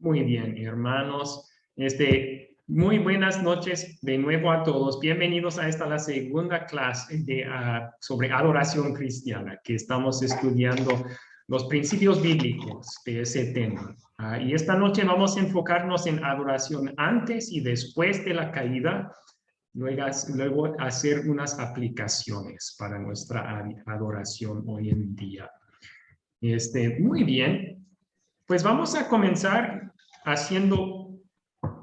Muy bien, hermanos. Muy buenas noches de nuevo a todos. Bienvenidos a la segunda clase sobre adoración cristiana, que estamos estudiando los principios bíblicos de ese tema. Y esta noche vamos a enfocarnos en adoración antes y después de la caída, luego hacer unas aplicaciones para nuestra adoración hoy en día. Muy bien, pues vamos a comenzar haciendo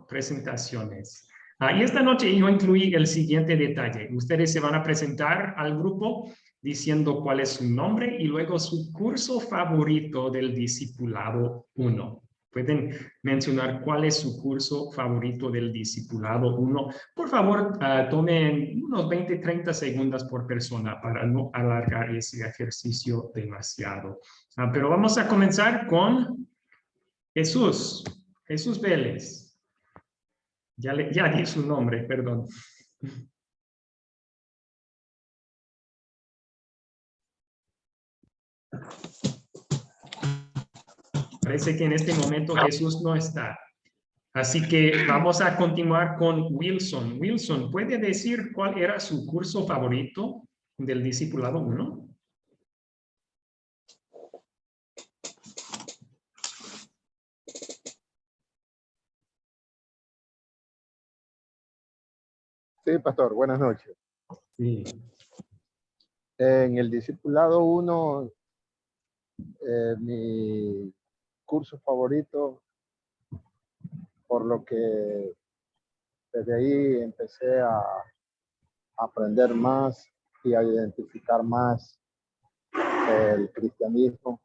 presentaciones. Y esta noche yo incluí el siguiente detalle. Ustedes se van a presentar al grupo diciendo cuál es su nombre y luego su curso favorito del Discipulado 1. Pueden mencionar cuál es su curso favorito del Discipulado 1. Por favor, tomen unos 20-30 segundos por persona para no alargar ese ejercicio demasiado. Pero vamos a comenzar con Jesús Vélez. Ya di su nombre, perdón. Parece que en este momento Jesús no está. Así que vamos a continuar con Wilson. Wilson, ¿puede decir cuál era su curso favorito del Discipulado 1? Sí, pastor, buenas noches. Sí. En el Discipulado 1, mi curso favorito, por lo que desde ahí empecé a aprender más y a identificar más el cristianismo,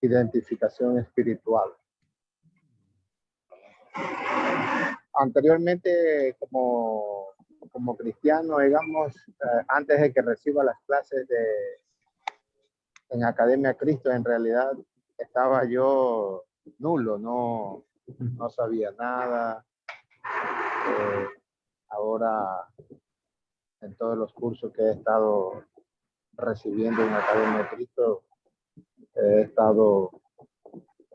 identificación espiritual. Anteriormente, como cristiano, digamos, antes de que reciba las clases en Academia Cristo, en realidad estaba yo nulo, no sabía nada. Ahora, en todos los cursos que he estado recibiendo en Academia Cristo, he estado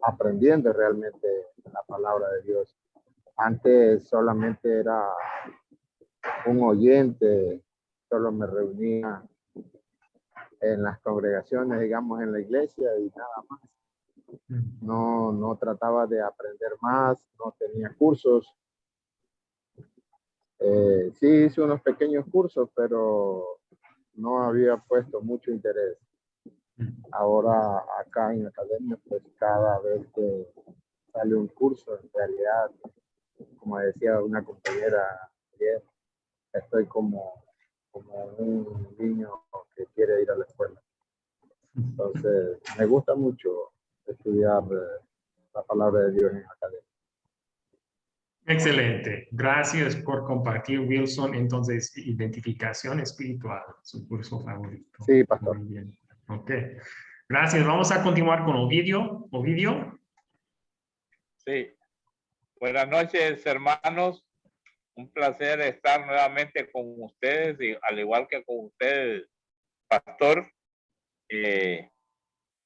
aprendiendo realmente la palabra de Dios. Antes solamente era un oyente, solo me reunía en las congregaciones, digamos, en la iglesia y nada más. No trataba de aprender más, no tenía cursos. Sí hice unos pequeños cursos, pero no había puesto mucho interés. Ahora acá en la academia, pues cada vez que sale un curso, en realidad, como decía una compañera ayer, estoy como un niño que quiere ir a la escuela. Entonces, me gusta mucho estudiar la palabra de Dios en la academia. Excelente. Gracias por compartir, Wilson. Entonces, identificación espiritual, su curso favorito. Sí, pastor. Muy bien. Ok. Gracias. Vamos a continuar con Ovidio. Ovidio. Sí. Buenas noches, hermanos. Un placer estar nuevamente con ustedes, y al igual que con ustedes, pastor.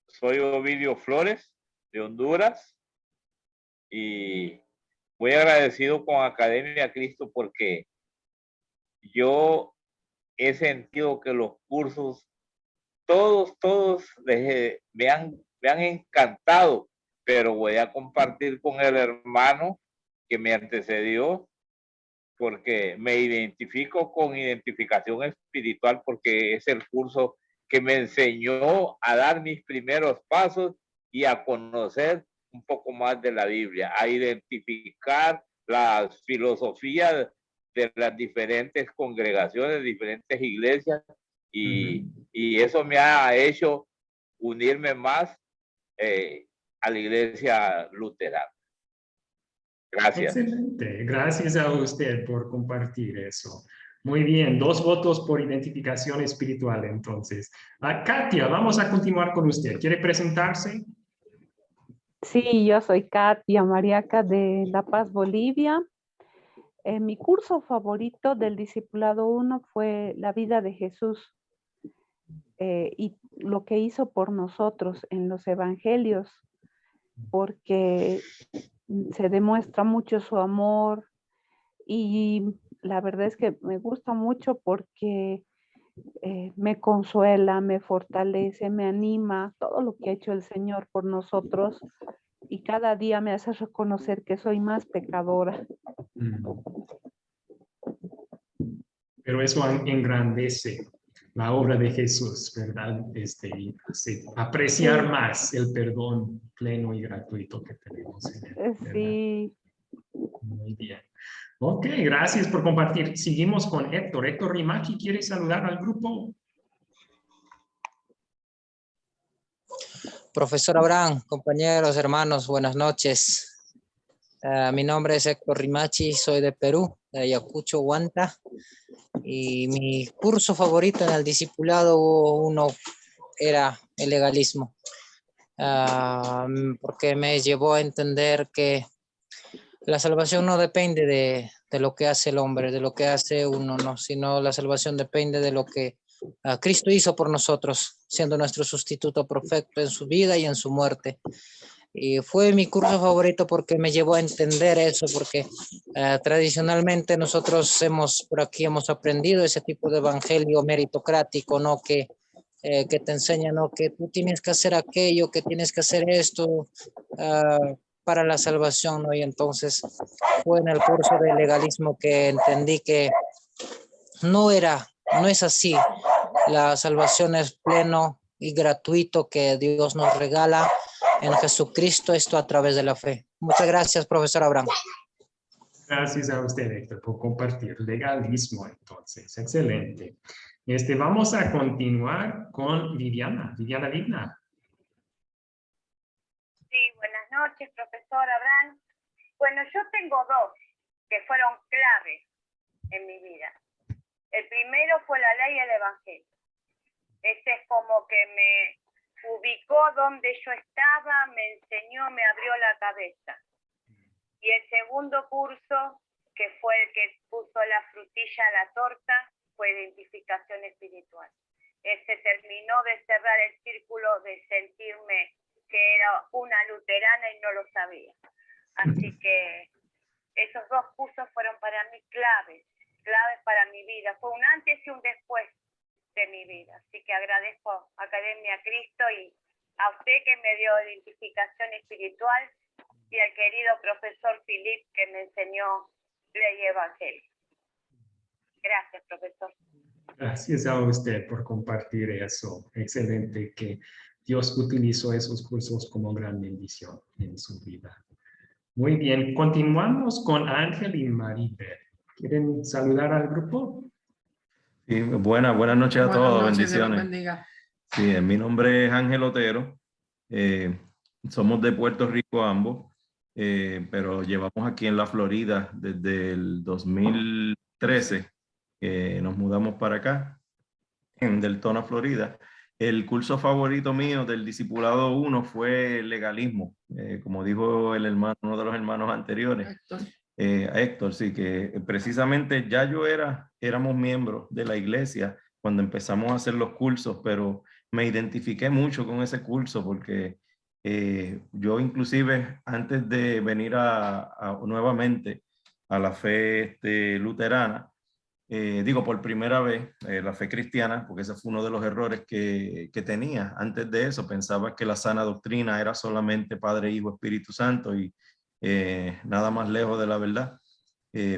Soy Ovidio Flores, de Honduras, y muy agradecido con Academia Cristo porque yo he sentido que los cursos, todos me han encantado, pero voy a compartir con el hermano que me antecedió, porque me identifico con identificación espiritual, porque es el curso que me enseñó a dar mis primeros pasos y a conocer un poco más de la Biblia, a identificar las filosofías de las diferentes congregaciones, diferentes iglesias, y eso me ha hecho unirme más a la iglesia luterana. Gracias. Excelente. Gracias a usted por compartir eso. Muy bien. 2 votos por identificación espiritual, entonces. Katia, vamos a continuar con usted. ¿Quiere presentarse? Sí, yo soy Katia Mariaca de La Paz, Bolivia. Mi curso favorito del Discipulado 1 fue la vida de Jesús y lo que hizo por nosotros en los evangelios, porque se demuestra mucho su amor y la verdad es que me gusta mucho porque me consuela, me fortalece, me anima, todo lo que ha hecho el Señor por nosotros y cada día me hace reconocer que soy más pecadora. Pero eso engrandece la obra de Jesús, ¿verdad? Y hace apreciar Sí. más el perdón pleno y gratuito que tenemos en él, ¿verdad? Sí. Muy bien. Ok, gracias por compartir. Seguimos con Héctor. Héctor Rimachi, ¿quiere saludar al grupo? Profesor Abraham, compañeros, hermanos, buenas noches. Mi nombre es Héctor Rimachi, soy de Perú, de Ayacucho, Huanta, y mi curso favorito en el discipulado 1 era el legalismo, porque me llevó a entender que la salvación no depende de lo que hace el hombre, de lo que hace uno, no, sino la salvación depende de lo que Cristo hizo por nosotros, siendo nuestro sustituto perfecto en su vida y en su muerte. Y fue mi curso favorito porque me llevó a entender eso, porque tradicionalmente nosotros por aquí hemos aprendido ese tipo de evangelio meritocrático, ¿no? Que te enseña, ¿no? Que tú tienes que hacer aquello, que tienes que hacer esto para la salvación, ¿no? Y entonces fue en el curso de legalismo que entendí que no es así. La salvación es pleno y gratuito que Dios nos regala en Jesucristo, esto a través de la fe. Muchas gracias, profesor Abraham. Gracias a usted, Héctor, por compartir. Legalismo, entonces. Excelente. Vamos a continuar con Viviana. Viviana Ligna. Sí, buenas noches, profesor Abraham. Bueno, yo tengo dos que fueron claves en mi vida. El primero fue la ley y el evangelio. Ese es como que me ubicó donde yo estaba, me enseñó, me abrió la cabeza. Y el segundo curso, que fue el que puso la frutilla a la torta, fue identificación espiritual. Ese terminó de cerrar el círculo de sentirme que era una luterana y no lo sabía. Así que esos dos cursos fueron para mí claves para mi vida. Fue un antes y un después de mi vida. Así que agradezco a Academia Cristo y a usted que me dio identificación espiritual y al querido profesor Philip que me enseñó ley y evangelio. Gracias, profesor. Gracias a usted por compartir eso. Excelente que Dios utilizó esos cursos como gran bendición en su vida. Muy bien, continuamos con Ángel y Maribel. ¿Quieren saludar al grupo? Sí, buenas noches a todos, bendiciones. Dios los bendiga. Sí, mi nombre es Ángel Otero. Somos de Puerto Rico ambos, pero llevamos aquí en la Florida desde el 2013. Nos mudamos para acá, en Deltona, Florida. El curso favorito mío del Discipulado 1 fue legalismo, como dijo el hermano, uno de los hermanos anteriores. Héctor, sí, que precisamente ya éramos miembros de la iglesia cuando empezamos a hacer los cursos, pero me identifiqué mucho con ese curso porque yo inclusive antes de venir nuevamente a la fe luterana, por primera vez, la fe cristiana, porque ese fue uno de los errores que tenía. Antes de eso pensaba que la sana doctrina era solamente Padre, Hijo, Espíritu Santo y nada más lejos de la verdad.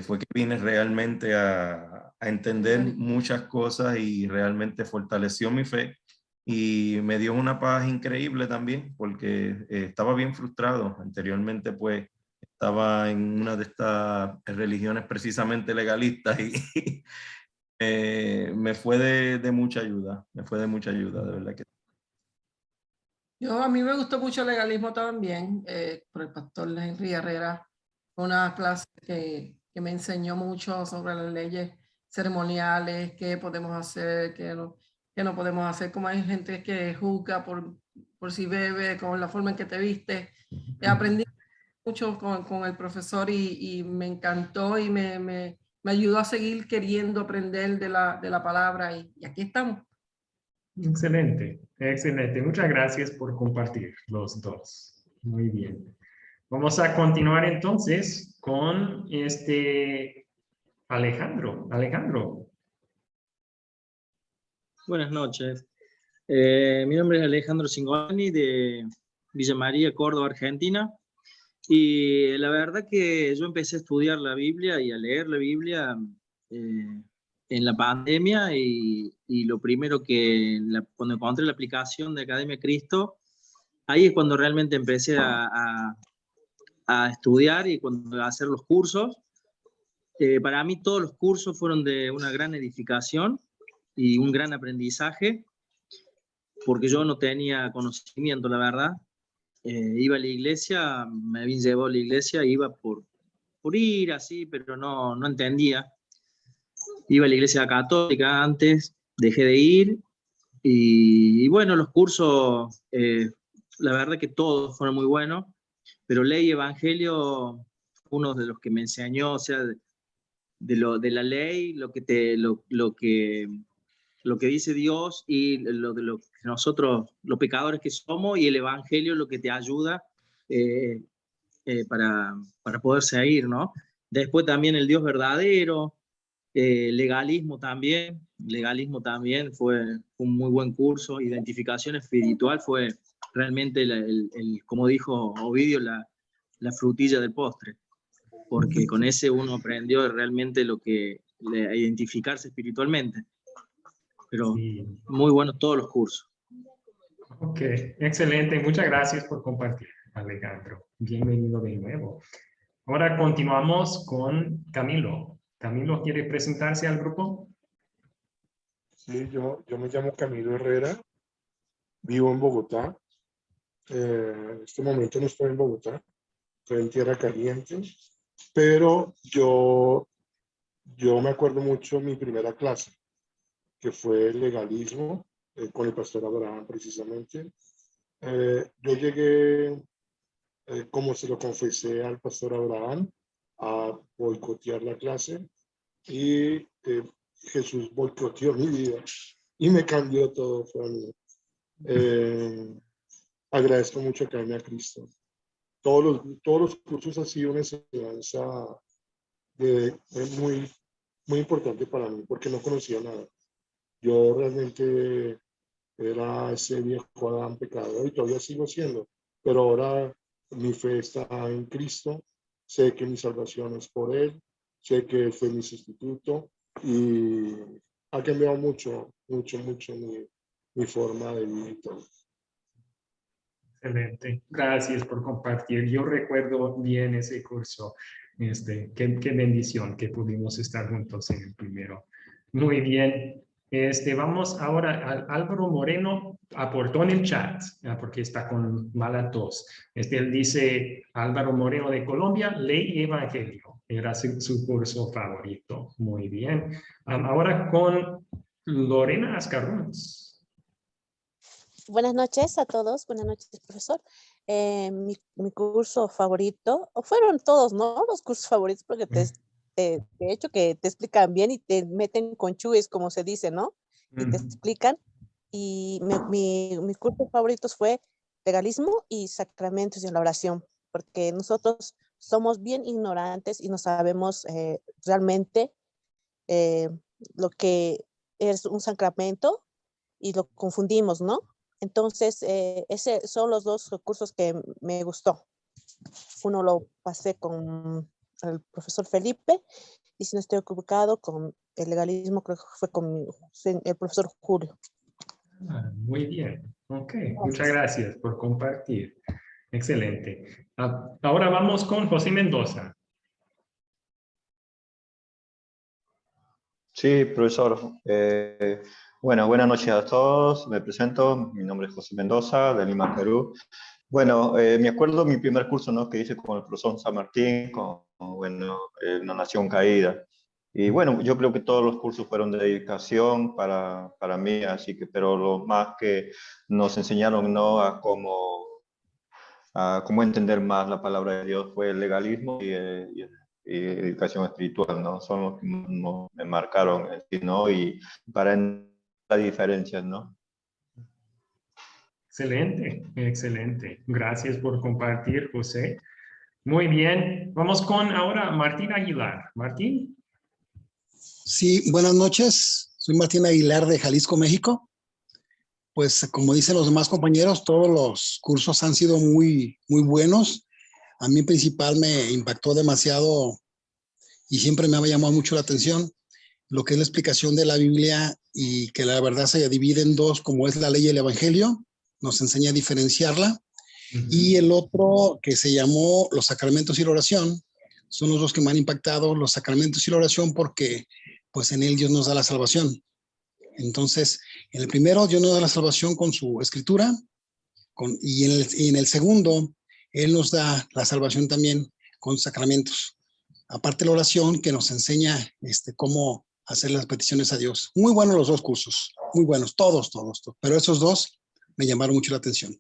Fue que vine realmente a entender muchas cosas y realmente fortaleció mi fe y me dio una paz increíble también porque estaba bien frustrado. Anteriormente pues estaba en una de estas religiones precisamente legalistas y me fue de mucha ayuda, de verdad que. A mí me gustó mucho el legalismo también, por el pastor Henry Herrera, una clase que me enseñó mucho sobre las leyes ceremoniales, qué podemos hacer, qué no podemos hacer, como hay gente que juzga por si bebe, con la forma en que te viste. Aprendí mucho con el profesor y me encantó y me ayudó a seguir queriendo aprender de la palabra y aquí estamos. Excelente, excelente. Muchas gracias por compartir los dos. Muy bien. Vamos a continuar entonces con Alejandro. Alejandro. Buenas noches. Mi nombre es Alejandro Cingolani de Villa María, Córdoba, Argentina. Y la verdad que yo empecé a estudiar la Biblia y a leer la Biblia en la pandemia y lo primero que cuando encontré la aplicación de Academia Cristo, ahí es cuando realmente empecé a estudiar y cuando a hacer los cursos. Para mí todos los cursos fueron de una gran edificación y un gran aprendizaje, porque yo no tenía conocimiento, la verdad. Iba a la iglesia, me habían llevado a la iglesia, iba por ir así, pero no entendía. Iba a la iglesia católica antes, dejé de ir, y bueno, los cursos, la verdad que todos fueron muy buenos, pero ley y evangelio, uno de los que me enseñó, o sea, de la ley, lo que dice Dios y lo que nosotros, los pecadores que somos, y el evangelio lo que te ayuda para poder seguir, ¿no? Después también el Dios verdadero, legalismo también fue un muy buen curso. Identificación espiritual fue realmente, como dijo Ovidio, la frutilla del postre, porque con ese uno aprendió realmente a identificarse espiritualmente. Pero Sí. muy buenos todos los cursos. Ok, excelente. Muchas gracias por compartir, Alejandro. Bienvenido de nuevo. Ahora continuamos con Camilo. Camilo, ¿quiere presentarse al grupo? Sí, yo me llamo Camilo Herrera, vivo en Bogotá. En este momento no estoy en Bogotá, estoy en Tierra Caliente, pero yo me acuerdo mucho mi primera clase, que fue legalismo, con el pastor Abraham precisamente. Yo llegué, como se lo confesé al pastor Abraham, a boicotear la clase, y Jesús boicoteó mi vida y me cambió todo. Agradezco mucho a Academia Cristo. Todos los cursos han sido una enseñanza muy, muy importante para mí, porque no conocía nada. Yo realmente era ese viejo Adán pecador y todavía sigo siendo, pero ahora mi fe está en Cristo, sé que mi salvación es por Él, sé que Él fue mi sustituto y ha cambiado mucho mi forma de vivir y todo. Excelente. Gracias por compartir. Yo recuerdo bien ese curso. Qué bendición que pudimos estar juntos en el primero. Muy bien. Vamos ahora al Álvaro Moreno, aportó en el chat, porque está con mala tos. Él dice, Álvaro Moreno de Colombia, Ley y Evangelio. Era su curso favorito. Muy bien. Ahora con Lorena Ascarrons. Buenas noches a todos, buenas noches, profesor. Mi curso favorito, o fueron todos, ¿no? Los cursos favoritos, porque de hecho que te explican bien y te meten con chuis, como se dice, ¿no? Y te explican. Y mis cursos favoritos fue legalismo y sacramentos y la oración, porque nosotros somos bien ignorantes y no sabemos realmente lo que es un sacramento y lo confundimos, ¿no? Entonces, esos son los dos cursos que me gustó. Uno lo pasé con el profesor Felipe y, si no estoy equivocado, con el legalismo creo que fue con el profesor Julio. Muy bien. Ok, muchas gracias por compartir. Excelente. Ahora vamos con José Mendoza. Sí, profesor. Bueno, buenas noches a todos. Me presento. Mi nombre es José Mendoza, de Lima, Perú. Bueno, me acuerdo mi primer curso, ¿no?, que hice con el profesor San Martín, Una Nación Caída. Y bueno, yo creo que todos los cursos fueron de dedicación para mí, así que, pero lo más que nos enseñaron, ¿no?, a cómo entender más la palabra de Dios fue el legalismo y educación espiritual, ¿no? Son los que me marcaron, ¿no? Y para entender las diferencias, ¿no? Excelente, excelente. Gracias por compartir, José. Muy bien. Vamos con ahora Martín Aguilar. Martín. Sí, buenas noches. Soy Martín Aguilar de Jalisco, México. Pues como dicen los demás compañeros, todos los cursos han sido muy buenos. A mí en principal me impactó demasiado y siempre me ha llamado mucho la atención lo que es la explicación de la Biblia y que la verdad se divide en dos, como es la ley y el evangelio. Nos enseña a diferenciarla. Y el otro que se llamó los sacramentos y la oración, son los dos que me han impactado, los sacramentos y la oración, porque pues en él Dios nos da la salvación. Entonces, en el primero Dios nos da la salvación con su escritura, y en el segundo Él nos da la salvación también con sacramentos. Aparte la oración que nos enseña cómo hacer las peticiones a Dios. Muy buenos los dos cursos, muy buenos, todos. Pero esos dos me llamaron mucho la atención.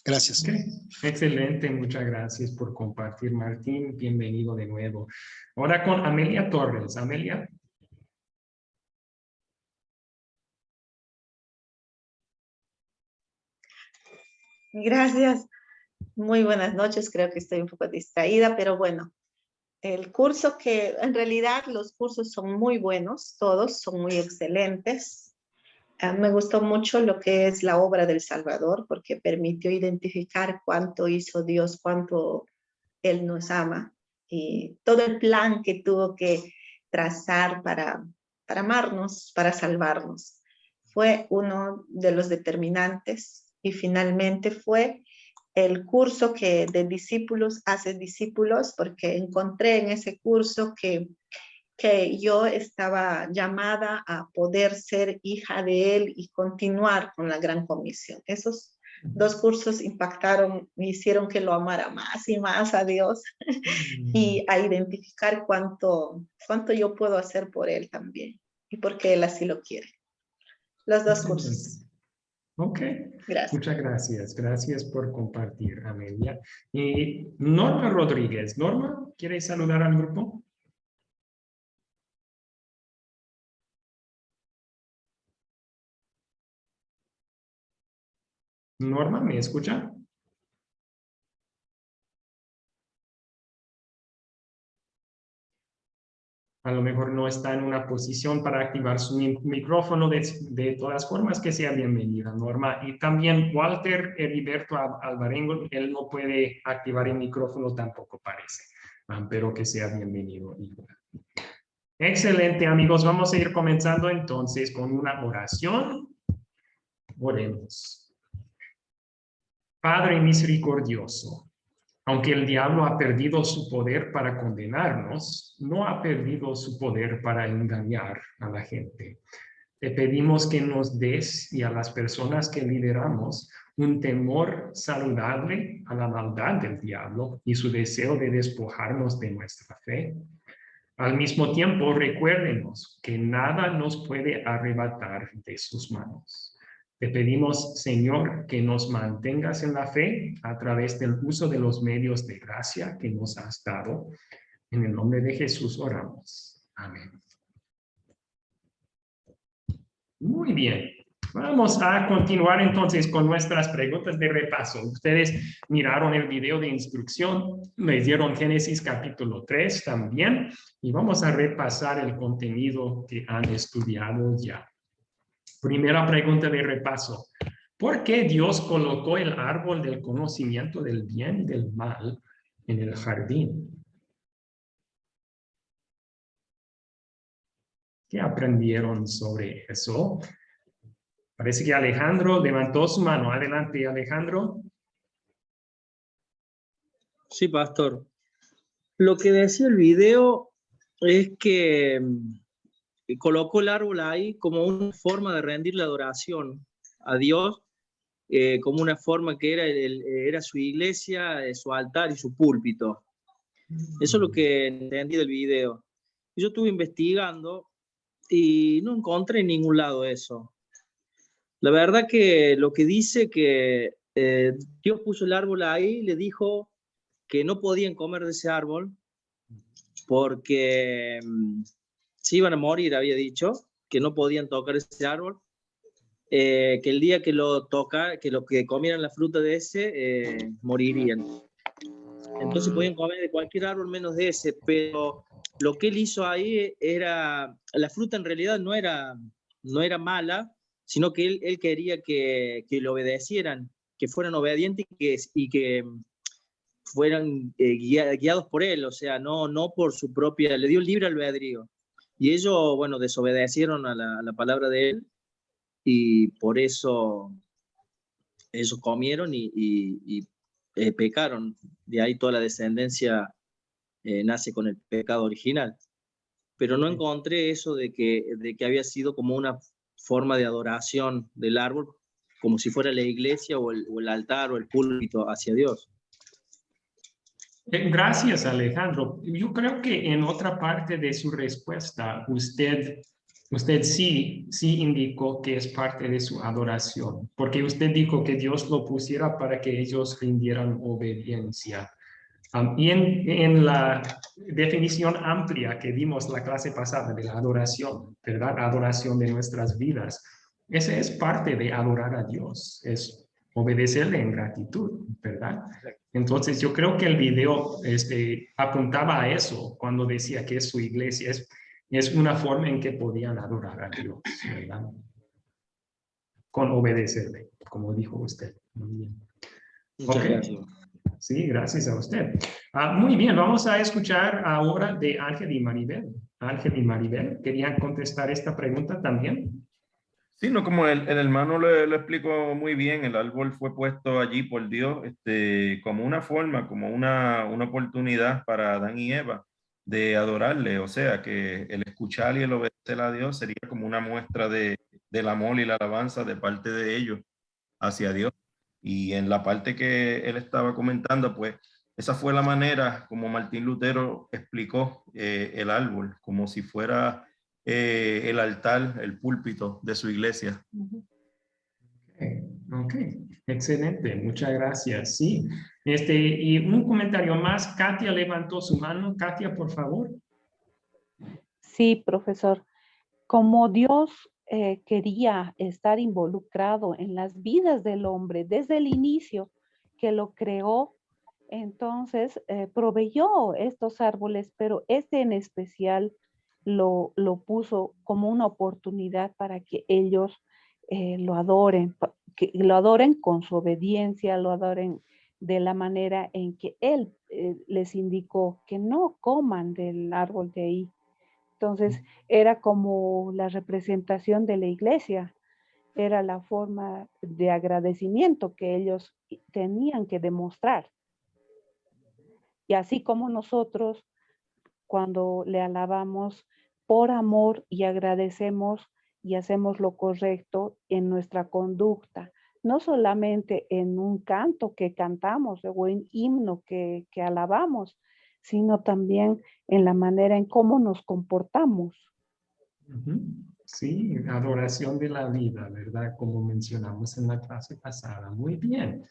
Gracias. Okay. Excelente, muchas gracias por compartir, Martín. Bienvenido de nuevo. Ahora con Amelia Torres. Amelia. Gracias. Muy buenas noches. Creo que estoy un poco distraída, pero bueno, el curso que en realidad los cursos son muy buenos, todos son muy excelentes. Me gustó mucho lo que es la obra del Salvador, porque permitió identificar cuánto hizo Dios, cuánto Él nos ama, y todo el plan que tuvo que trazar para amarnos, para salvarnos. Fue uno de los determinantes, y finalmente fue el curso que de discípulos hace discípulos, porque encontré en ese curso que yo estaba llamada a poder ser hija de Él y continuar con la Gran Comisión. Esos dos cursos impactaron, me hicieron que lo amara más y más a Dios y a identificar cuánto yo puedo hacer por Él también y porque Él así lo quiere. Los dos cursos. Ok, gracias. Muchas gracias. Gracias por compartir, Amelia. Y Norma Rodríguez. Norma, ¿quieres saludar al grupo? Norma, ¿me escucha? A lo mejor no está en una posición para activar su micrófono. De todas formas, que sea bienvenida, Norma. Y también Walter Heriberto Alvarengo, él no puede activar el micrófono, tampoco parece, pero que sea bienvenido. Excelente, amigos. Vamos a ir comenzando entonces con una oración. Oremos. Padre misericordioso, aunque el diablo ha perdido su poder para condenarnos, no ha perdido su poder para engañar a la gente. Te pedimos que nos des y a las personas que lideramos un temor saludable a la maldad del diablo y su deseo de despojarnos de nuestra fe. Al mismo tiempo, recuérdenos que nada nos puede arrebatar de sus manos. Te pedimos, Señor, que nos mantengas en la fe a través del uso de los medios de gracia que nos has dado. En el nombre de Jesús oramos. Amén. Muy bien. Vamos a continuar entonces con nuestras preguntas de repaso. Ustedes miraron el video de instrucción, leyeron Génesis capítulo 3 también, y vamos a repasar el contenido que han estudiado ya. Primera pregunta de repaso. ¿Por qué Dios colocó el árbol del conocimiento del bien y del mal en el jardín? ¿Qué aprendieron sobre eso? Parece que Alejandro levantó su mano. Adelante, Alejandro. Sí, pastor. Lo que decía el video es que colocó el árbol ahí como una forma de rendir la adoración a Dios, como una forma que era su iglesia, su altar y su púlpito. Eso es lo que entendí del video. Yo estuve investigando y no encontré en ningún lado eso. La verdad que lo que dice que Dios puso el árbol ahí, le dijo que no podían comer de ese árbol porque se iban a morir, había dicho, que no podían tocar ese árbol, que el día que lo comieran la fruta de ese, morirían. entonces podían comer de cualquier árbol menos de ese, pero lo que él hizo ahí era, la fruta en realidad no era mala, sino que él quería que le obedecieran, que fueran obedientes y que fueran guiados por él, o sea, no por su propia, le dio libre albedrío. Y ellos, bueno, desobedecieron a la palabra de él y por eso ellos comieron y pecaron. De ahí toda la descendencia nace con el pecado original. Pero no encontré eso de que había sido como una forma de adoración del árbol, como si fuera la iglesia o el altar o el púlpito hacia Dios. Gracias, Alejandro. Yo creo que en otra parte de su respuesta, usted sí indicó que es parte de su adoración, porque usted dijo que Dios lo pusiera para que ellos rindieran obediencia. Y en la definición amplia que dimos la clase pasada de la adoración, ¿verdad? Adoración de nuestras vidas. Esa es parte de adorar a Dios, es obedecerle en gratitud, ¿verdad? Entonces yo creo que el video apuntaba a eso cuando decía que es su iglesia, es una forma en que podían adorar a Dios, ¿verdad? Con obedecerle, como dijo usted. Muy bien. Muchas gracias. Sí, gracias a usted. Muy bien, vamos a escuchar ahora de Ángel y Maribel. Ángel y Maribel, ¿querían contestar esta pregunta también? Sí, no, como el hermano lo explicó muy bien, el árbol fue puesto allí por Dios como una forma, como una oportunidad para Adán y Eva de adorarle. O sea, que el escuchar y el obedecer a Dios sería como una muestra del amor y la alabanza de parte de ellos hacia Dios. Y en la parte que él estaba comentando, pues esa fue la manera como Martín Lutero explicó el árbol, como si fuera el altar, el púlpito de su iglesia. Ok, excelente, muchas gracias. Sí, y un comentario más, Katia levantó su mano. Katia, por favor. Sí, profesor. Como Dios quería estar involucrado en las vidas del hombre desde el inicio que lo creó, entonces proveyó estos árboles, pero este en especial lo puso como una oportunidad para que ellos lo adoren con su obediencia, lo adoren de la manera en que Él les indicó que no coman del árbol de ahí. Entonces, era como la representación de la iglesia, era la forma de agradecimiento que ellos tenían que demostrar. Y así como nosotros, cuando le alabamos por amor y agradecemos y hacemos lo correcto en nuestra conducta, no solamente en un canto que cantamos o en himno que alabamos, sino también en la manera en cómo nos comportamos. Sí, adoración de la vida, ¿verdad? Como mencionamos en la clase pasada. Muy bien.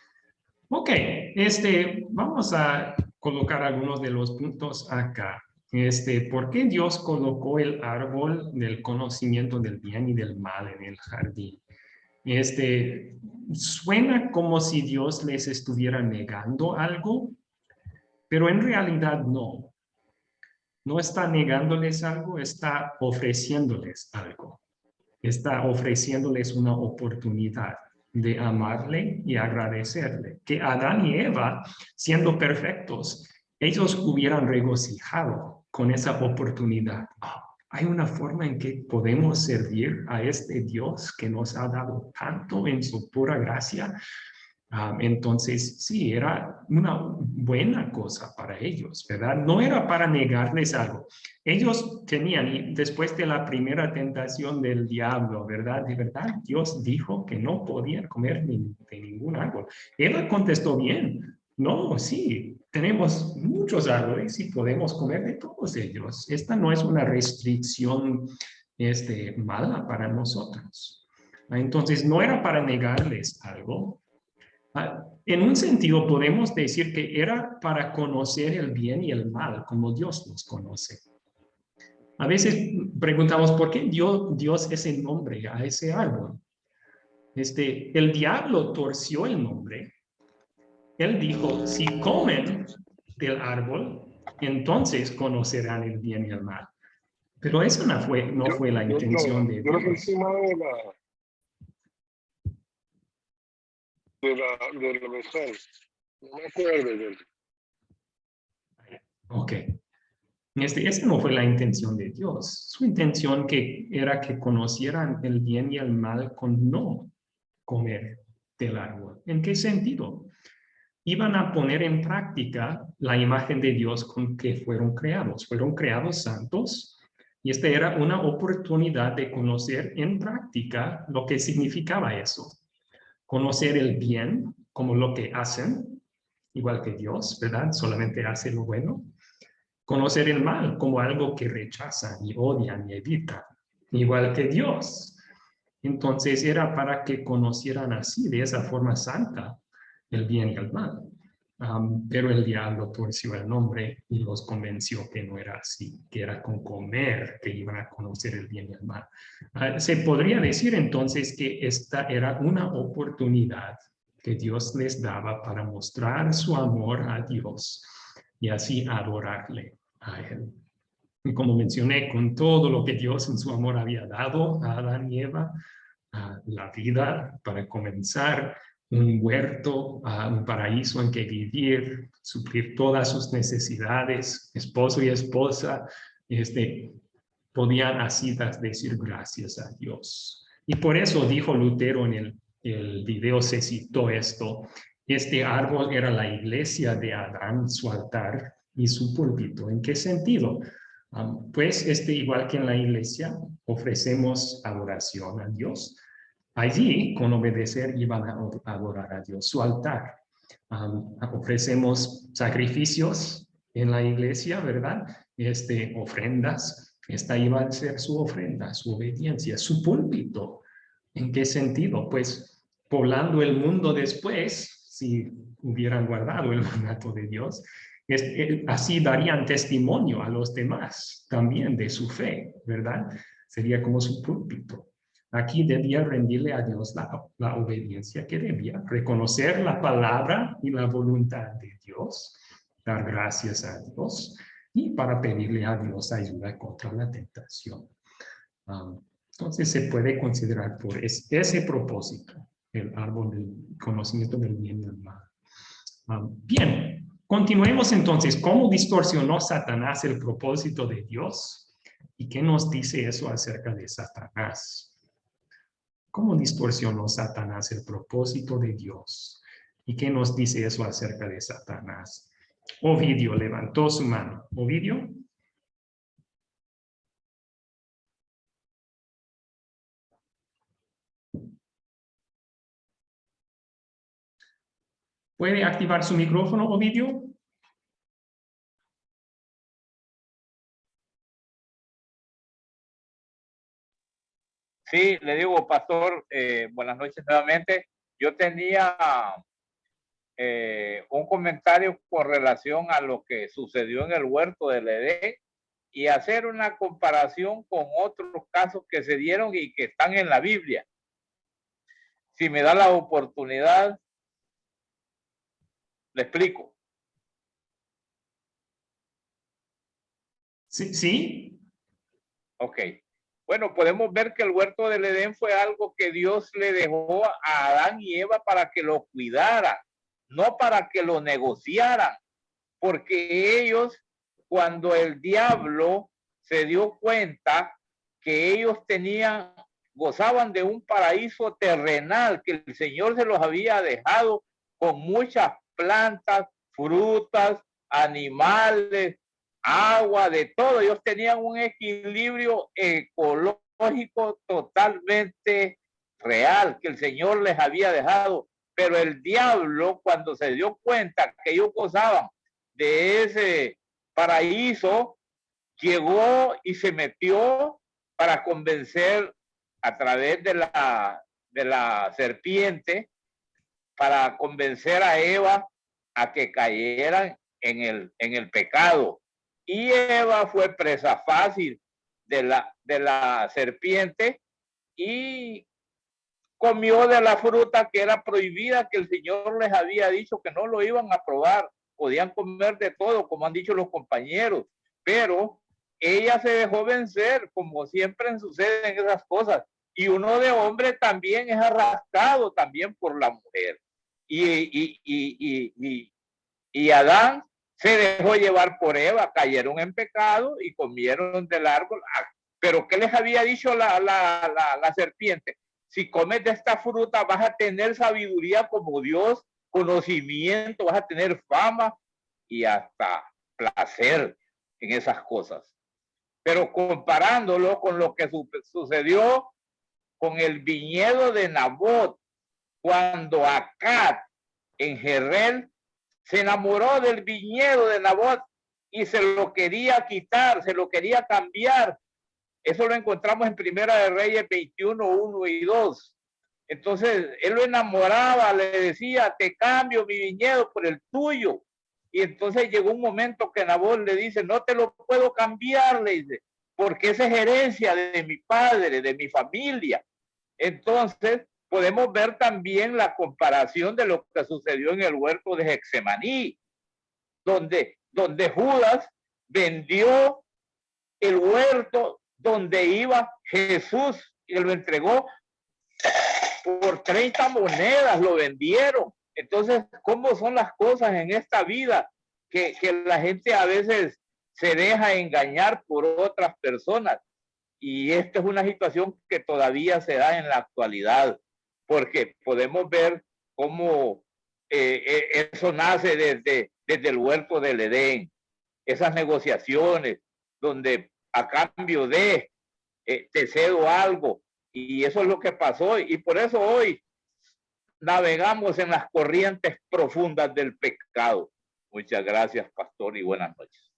Ok, vamos a colocar algunos de los puntos acá. ¿Por qué Dios colocó el árbol del conocimiento del bien y del mal en el jardín? Suena como si Dios les estuviera negando algo, pero en realidad no. No está negándoles algo, está ofreciéndoles algo. Está ofreciéndoles una oportunidad de amarle y agradecerle. Que Adán y Eva, siendo perfectos, ellos hubieran regocijado con esa oportunidad. Hay una forma en que podemos servir a este Dios que nos ha dado tanto en su pura gracia. Entonces, sí, era una buena cosa para ellos, ¿verdad? No era para negarles algo. Ellos tenían, y después de la primera tentación del diablo, ¿verdad? De verdad, Dios dijo que no podían comer de ningún árbol. Eva contestó bien. No, sí, tenemos muchos árboles y podemos comer de todos ellos. Esta no es una restricción mala para nosotros. Entonces, no era para negarles algo. En un sentido, podemos decir que era para conocer el bien y el mal, como Dios los conoce. A veces preguntamos, ¿por qué dio Dios ese nombre a ese árbol? El diablo torció el nombre. Él dijo, si comen, del árbol, entonces conocerán el bien y el mal. Pero eso no fue la intención de Yo Dios. encima de la mezcal. No me acuerdo. Ok. Esa no fue la intención de Dios. Su intención era que conocieran el bien y el mal con no comer del árbol. ¿En qué sentido? Iban a poner en práctica la imagen de Dios con que fueron creados. Fueron creados santos y esta era una oportunidad de conocer en práctica lo que significaba eso. Conocer el bien como lo que hacen, igual que Dios, ¿verdad? Solamente hace lo bueno. Conocer el mal como algo que rechazan y odian y evitan, igual que Dios. Entonces era para que conocieran así, de esa forma santa, el bien y el mal. Pero el diablo torció el nombre y los convenció que no era así, que era con comer que iban a conocer el bien y el mal. Se podría decir entonces que esta era una oportunidad que Dios les daba para mostrar su amor a Dios y así adorarle a Él. Y como mencioné, con todo lo que Dios en su amor había dado a Adán y Eva, la vida para comenzar, un huerto, un paraíso en que vivir, suplir todas sus necesidades, esposo y esposa, podían así decir gracias a Dios. Y por eso dijo Lutero en el video, se citó esto, este árbol era la iglesia de Adán, su altar y su púlpito. ¿En qué sentido? Pues igual que en la iglesia, ofrecemos adoración a Dios. Allí, con obedecer, iban a adorar a Dios, su altar. Ofrecemos sacrificios en la iglesia, ¿verdad? Ofrendas. Esta iba a ser su ofrenda, su obediencia, su púlpito. ¿En qué sentido? Pues poblando el mundo después, si hubieran guardado el mandato de Dios, así darían testimonio a los demás también de su fe, ¿verdad? Sería como su púlpito. Aquí debía rendirle a Dios la obediencia que debía, reconocer la palabra y la voluntad de Dios, dar gracias a Dios y para pedirle a Dios ayuda contra la tentación. Entonces se puede considerar por ese propósito el árbol del conocimiento del bien y del mal. Bien, continuemos entonces. ¿Cómo distorsionó Satanás el propósito de Dios? ¿Y qué nos dice eso acerca de Satanás? ¿Cómo distorsionó Satanás el propósito de Dios? ¿Y qué nos dice eso acerca de Satanás? Ovidio levantó su mano. ¿Ovidio? ¿Puede activar su micrófono, Ovidio? Sí, le digo, pastor, buenas noches nuevamente. Yo tenía un comentario con relación a lo que sucedió en el huerto del Edén y hacer una comparación con otros casos que se dieron y que están en la Biblia. Si me da la oportunidad, le explico. Sí, sí. Ok. Bueno, podemos ver que el huerto del Edén fue algo que Dios le dejó a Adán y Eva para que lo cuidaran, no para que lo negociaran, porque ellos, cuando el diablo se dio cuenta que ellos gozaban de un paraíso terrenal, que el Señor se los había dejado con muchas plantas, frutas, animales, agua, de todo. Ellos tenían un equilibrio ecológico totalmente real que el Señor les había dejado. Pero el diablo, cuando se dio cuenta que ellos gozaban de ese paraíso, llegó y se metió para convencer a través de la serpiente, para convencer a Eva a que cayeran en el pecado. Y Eva fue presa fácil de la serpiente y comió de la fruta que era prohibida, que el Señor les había dicho que no lo iban a probar, podían comer de todo, como han dicho los compañeros, pero ella se dejó vencer, como siempre sucede en esas cosas. Y uno de hombre también es arrastrado también por la mujer. Y Adán se dejó llevar por Eva, cayeron en pecado y comieron del árbol. Pero ¿qué les había dicho la serpiente? Si comes de esta fruta vas a tener sabiduría como Dios, conocimiento, vas a tener fama y hasta placer en esas cosas. Pero comparándolo con lo que sucedió con el viñedo de Nabot, cuando Acab en Jezreel se enamoró del viñedo de Nabot y se lo quería quitar, se lo quería cambiar. Eso lo encontramos en Primera de Reyes 21, 1 y 2. Entonces, él lo enamoraba, le decía, te cambio mi viñedo por el tuyo. Y entonces llegó un momento que Nabot le dice, no te lo puedo cambiar, le dice, porque esa es herencia de mi padre, de mi familia. Entonces, podemos ver también la comparación de lo que sucedió en el huerto de Getsemaní, donde Judas vendió el huerto donde iba Jesús y lo entregó por 30 monedas, lo vendieron. Entonces, ¿cómo son las cosas en esta vida? Que la gente a veces se deja engañar por otras personas. Y esta es una situación que todavía se da en la actualidad, porque podemos ver cómo eso nace desde el huerto del Edén. Esas negociaciones donde a cambio de te cedo algo, y eso es lo que pasó, y por eso hoy navegamos en las corrientes profundas del pecado. Muchas gracias, pastor, y buenas noches.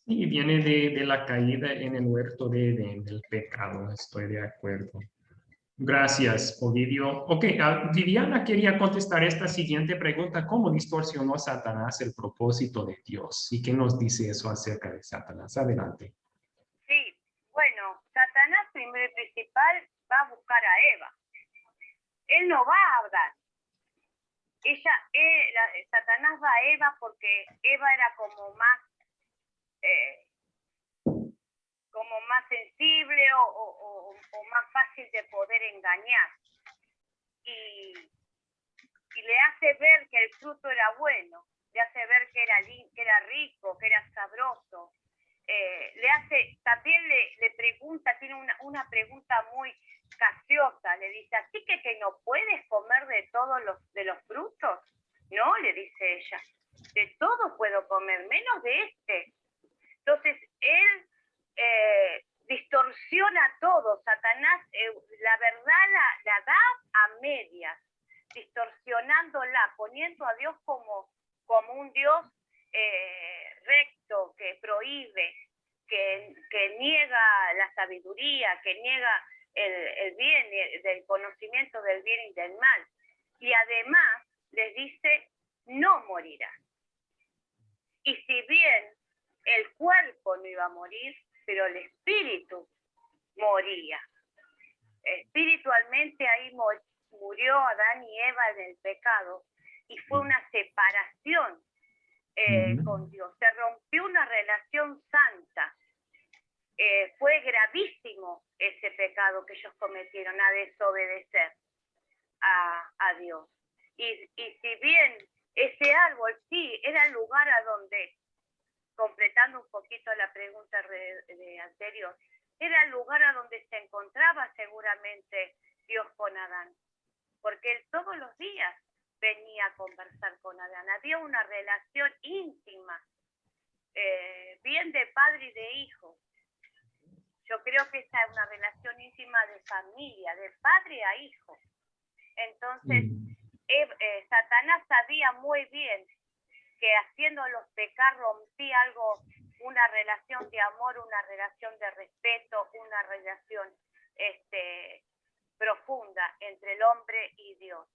Y viene de la caída en el huerto de Edén, del pecado, estoy de acuerdo. Gracias, Ovidio. Ok, Viviana quería contestar esta siguiente pregunta. ¿Cómo distorsionó Satanás el propósito de Dios? ¿Y qué nos dice eso acerca de Satanás? Adelante. Sí, bueno, Satanás primero y principal va a buscar a Eva. Él no va a Adán. Satanás va a Eva porque Eva era como más sensible o más fácil de poder engañar. Y le hace ver que el fruto era bueno, le hace ver que era rico, que era sabroso. También le pregunta, tiene una pregunta muy capciosa, le dice, ¿así que no puedes comer de todos los frutos? No, le dice ella, de todo puedo comer, menos de este. Entonces, él distorsiona todo. Satanás, la verdad la da a medias, distorsionándola, poniendo a Dios como un Dios recto, que prohíbe, que niega la sabiduría, que niega el bien, el conocimiento del bien y del mal. Y además les dice, no morirás. Y si bien el cuerpo no iba a morir, pero el espíritu moría. Espiritualmente ahí murió Adán y Eva en el pecado y fue una separación con Dios. Se rompió una relación santa. Fue gravísimo ese pecado que ellos cometieron, a desobedecer a Dios. Y si bien ese árbol sí era el lugar a donde, completando un poquito la pregunta de anterior, era el lugar a donde se encontraba seguramente Dios con Adán, porque él todos los días venía a conversar con Adán. Había una relación íntima, bien de padre y de hijo. Yo creo que esa es una relación íntima de familia, de padre a hijo. Entonces, Satanás sabía muy bien que haciéndolos pecar rompía una relación de amor, una relación de respeto, una relación profunda entre el hombre y Dios.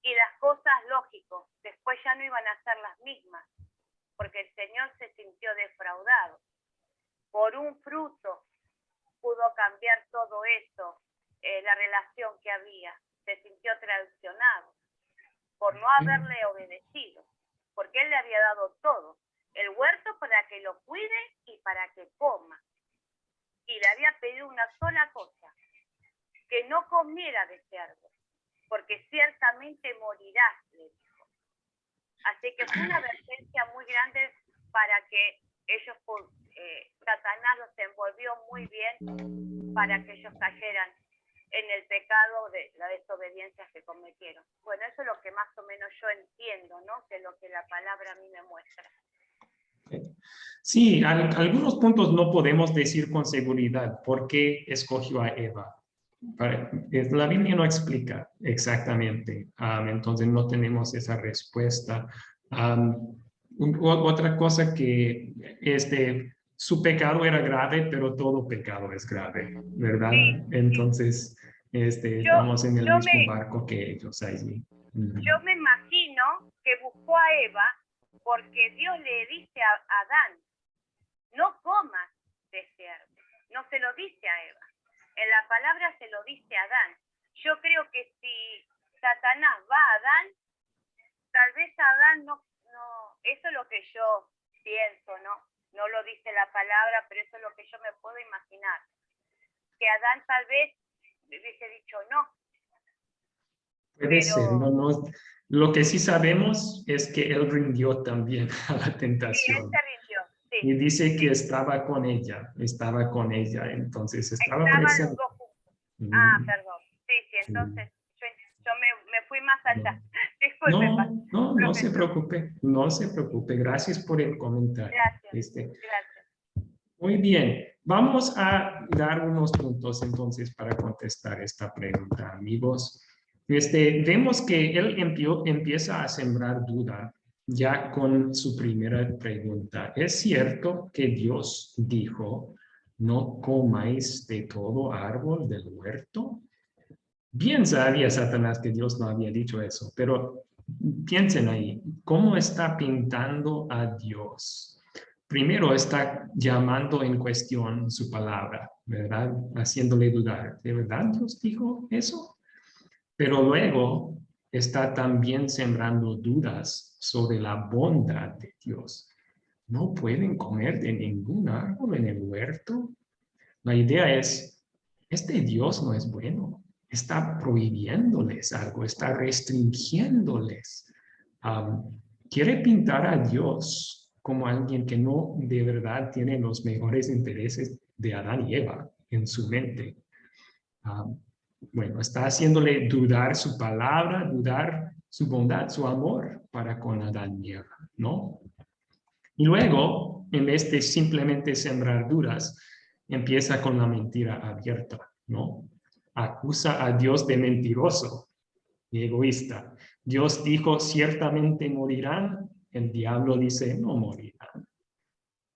Y las cosas, lógico, después ya no iban a ser las mismas, porque el Señor se sintió defraudado. Por un fruto pudo cambiar todo eso, la relación que había. Se sintió traicionado por no haberle obedecido, porque él le había había dado todo, el huerto para que lo cuide y para que coma. Y le había pedido una sola cosa, que no comiera de ese árbol, porque ciertamente morirás, le dijo. Así que fue una advertencia muy grande para que ellos, Satanás los envolvió muy bien para que ellos cayeran en el pecado de la desobediencia que cometieron. Bueno, eso es lo que más o menos yo entiendo, ¿no? Que es lo que la palabra a mí me muestra. Sí, algunos puntos no podemos decir con seguridad por qué escogió a Eva. La Biblia no explica exactamente, entonces no tenemos esa respuesta. Otra cosa que su pecado era grave, pero todo pecado es grave, ¿verdad? Sí. Entonces, estamos en el mismo barco que ellos allí. Yo me imagino que buscó a Eva porque Dios le dice a Adán, no comas de ese árbol. No se lo dice a Eva. En la palabra se lo dice a Adán. Yo creo que si Satanás va a Adán, tal vez Adán no, eso es lo que yo pienso, ¿no? No lo dice la palabra, pero eso es lo que yo me puedo imaginar. Que Adán tal vez le hubiese dicho no. Puede ser, no. Lo que sí sabemos es que él rindió también a la tentación. Sí, él se rindió. Sí. Y dice que estaba con ella, entonces estaba Estaban presente. los dos juntos. Ah, perdón. Sí, entonces yo me fui más allá. Disculpe. No se preocupe, gracias por el comentario. Gracias. Muy bien, vamos a dar unos puntos entonces para contestar esta pregunta, amigos. Vemos que él empieza a sembrar duda ya con su primera pregunta. ¿Es cierto que Dios dijo, no comáis de todo árbol del huerto? Bien sabía Satanás que Dios no había dicho eso, pero piensen ahí, ¿cómo está pintando a Dios? Primero está llamando en cuestión su palabra, ¿verdad? Haciéndole dudar. ¿De verdad Dios dijo eso? Pero luego está también sembrando dudas sobre la bondad de Dios. ¿No pueden comer de ningún árbol en el huerto? La idea es, Dios no es bueno. Está prohibiéndoles algo, está restringiéndoles. Quiere pintar a Dios como alguien que no de verdad tiene los mejores intereses de Adán y Eva en su mente. Bueno, está haciéndole dudar su palabra, dudar su bondad, su amor para con Adán y Eva, ¿no? Y luego, en vez de simplemente sembrar dudas, empieza con la mentira abierta, ¿no? Acusa a Dios de mentiroso y egoísta. Dios dijo, ciertamente morirán. El diablo dice, no morirán.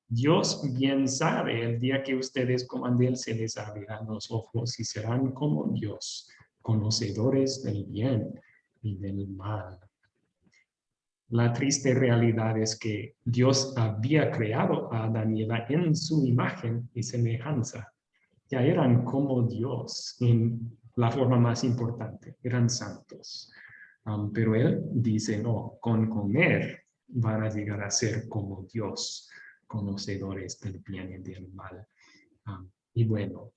Dios bien sabe, el día que ustedes coman de él, se les abrirán los ojos y serán como Dios, conocedores del bien y del mal. La triste realidad es que Dios había creado a Adán y Eva en su imagen y semejanza. Ya eran como Dios en la forma más importante, eran santos. Pero él dice, no, con comer van a llegar a ser como Dios, conocedores del bien y del mal. Y bueno,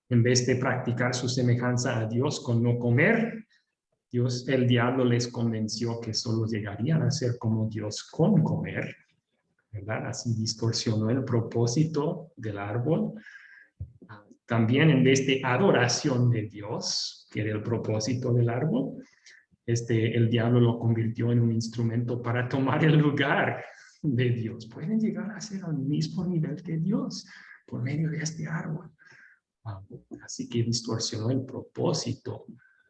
en vez de practicar su semejanza a Dios con no comer, el diablo les convenció que solo llegarían a ser como Dios con comer, ¿verdad? Así distorsionó el propósito del árbol. También en vez de adoración de Dios, que era el propósito del árbol, el diablo lo convirtió en un instrumento para tomar el lugar de Dios. Pueden llegar a ser al mismo nivel que Dios por medio de este árbol. Así que distorsionó el propósito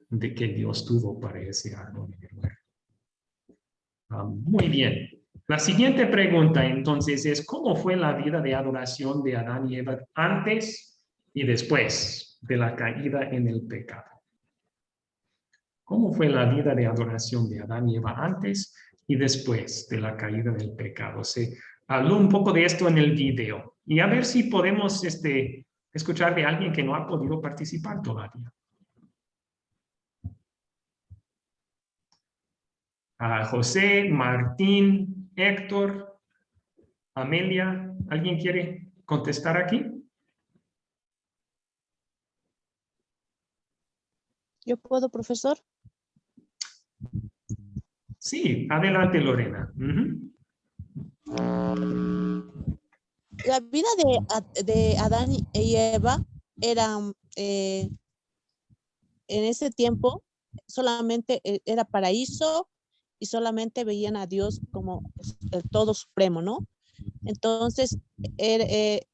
de que Dios tuvo para ese árbol. Muy bien. La siguiente pregunta entonces es, ¿cómo fue la vida de adoración de Adán y Eva antes y después de la caída en el pecado? ¿Cómo fue la vida de adoración de Adán y Eva antes y después de la caída del pecado? Se habló un poco de esto en el video. Y a ver si podemos escuchar de alguien que no ha podido participar todavía. José, Martín, Héctor, Amelia, ¿alguien quiere contestar aquí? ¿Yo puedo, profesor? Sí, adelante, Lorena. La vida de Adán y Eva era, en ese tiempo, solamente era paraíso y solamente veían a Dios como el todo supremo, ¿no? Entonces,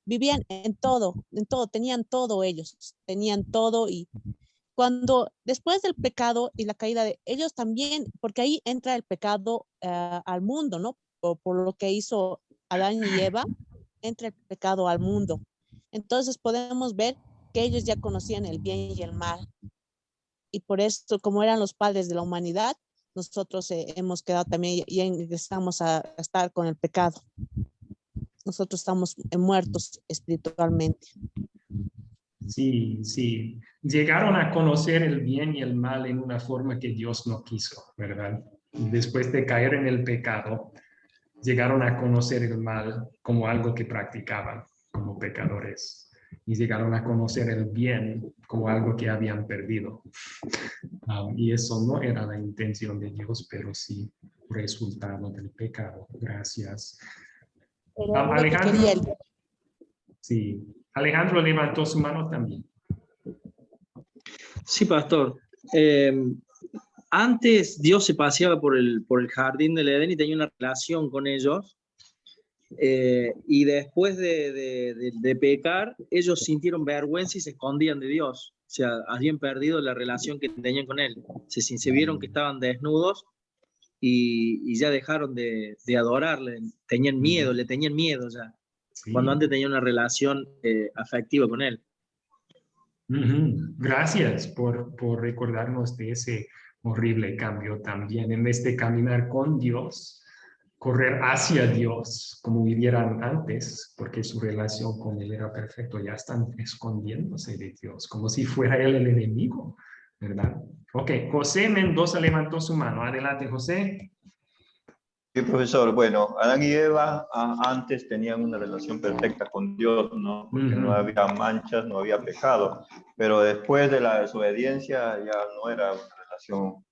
vivían en todo, tenían todo ellos, tenían todo. Y cuando después del pecado y la caída de ellos también, porque ahí entra el pecado al mundo, ¿no? Por lo que hizo Adán y Eva, entra el pecado al mundo. Entonces podemos ver que ellos ya conocían el bien y el mal. Y por esto, como eran los padres de la humanidad, nosotros hemos quedado también y empezamos a estar con el pecado. Nosotros estamos muertos espiritualmente. Sí, sí. Llegaron a conocer el bien y el mal en una forma que Dios no quiso, ¿verdad? Después de caer en el pecado, llegaron a conocer el mal como algo que practicaban como pecadores. Y llegaron a conocer el bien como algo que habían perdido. Y eso no era la intención de Dios, pero sí resultado del pecado. Gracias. Alejandro. Sí, Alejandro levantó su mano también. Sí, pastor. Antes Dios se paseaba por el jardín del Edén y tenía una relación con ellos. Y después de pecar, ellos sintieron vergüenza y se escondían de Dios. O sea, habían perdido la relación que tenían con Él. Se vieron que estaban desnudos y ya dejaron de adorarle. Tenían miedo, le tenían miedo ya. Sí. Cuando antes tenían una relación afectiva con Él. Gracias por recordarnos de ese horrible cambio también. En vez de caminar con Dios, correr hacia Dios como vivieran antes, porque su relación con Él era perfecta, ya están escondiéndose de Dios, como si fuera Él el enemigo, ¿verdad? Ok, José Mendoza levantó su mano. Adelante, José. Sí, profesor. Bueno, Adán y Eva antes tenían una relación perfecta con Dios, ¿no? Porque no había manchas, no había pecado. Pero después de la desobediencia ya no era una relación,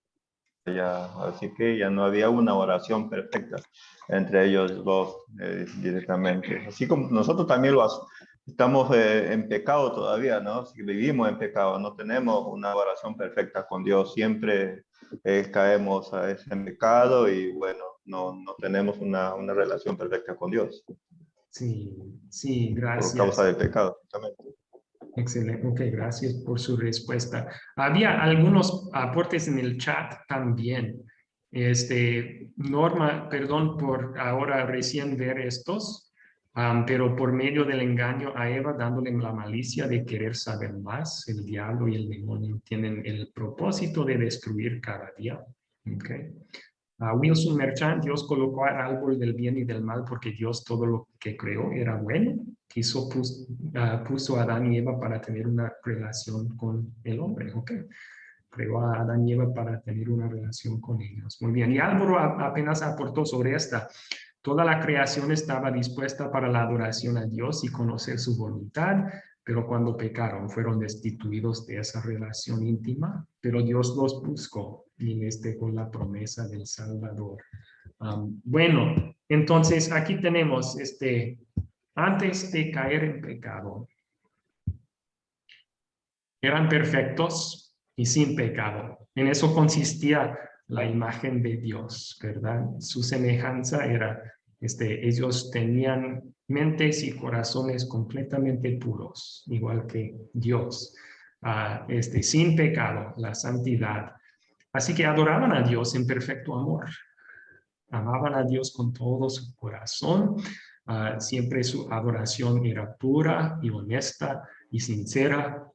así que ya no había una oración perfecta entre ellos dos directamente. Así como nosotros también estamos en pecado todavía, ¿no? Si vivimos en pecado, no tenemos una oración perfecta con Dios. Siempre caemos a ese pecado y bueno, no tenemos una relación perfecta con Dios. Sí, sí, gracias. Por causa del pecado, justamente. Excelente, ok, gracias por su respuesta. Había algunos aportes en el chat también. Norma, perdón por ahora recién ver estos, pero por medio del engaño a Eva, dándole la malicia de querer saber más, el diablo y el demonio tienen el propósito de destruir cada día. Okay. Wilson Merchant, Dios colocó al árbol del bien y del mal porque Dios todo lo que creó era bueno. Puso a Adán y Eva para tener una relación con el hombre. Okay. Creó a Adán y Eva para tener una relación con ellos. Muy bien. Y Álvaro apenas aportó sobre esta. Toda la creación estaba dispuesta para la adoración a Dios y conocer su voluntad, pero cuando pecaron fueron destituidos de esa relación íntima, pero Dios los buscó y les dejó la promesa del Salvador. Bueno, entonces aquí tenemos antes de caer en pecado, eran perfectos y sin pecado. En eso consistía la imagen de Dios, ¿verdad? Su semejanza era, ellos tenían mentes y corazones completamente puros, igual que Dios, sin pecado, la santidad. Así que adoraban a Dios en perfecto amor. Amaban a Dios con todo su corazón. Siempre su adoración era pura y honesta y sincera.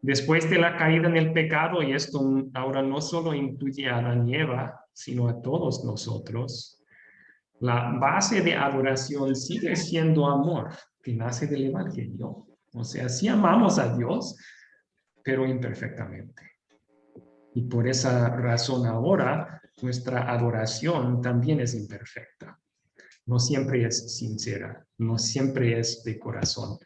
Después de la caída en el pecado, y esto ahora no solo incluye a Adán y Eva, sino a todos nosotros, la base de adoración sigue siendo amor, que nace del Evangelio. O sea, sí amamos a Dios, pero imperfectamente. Y por esa razón ahora nuestra adoración también es imperfecta. No siempre es sincera, no siempre es de corazón.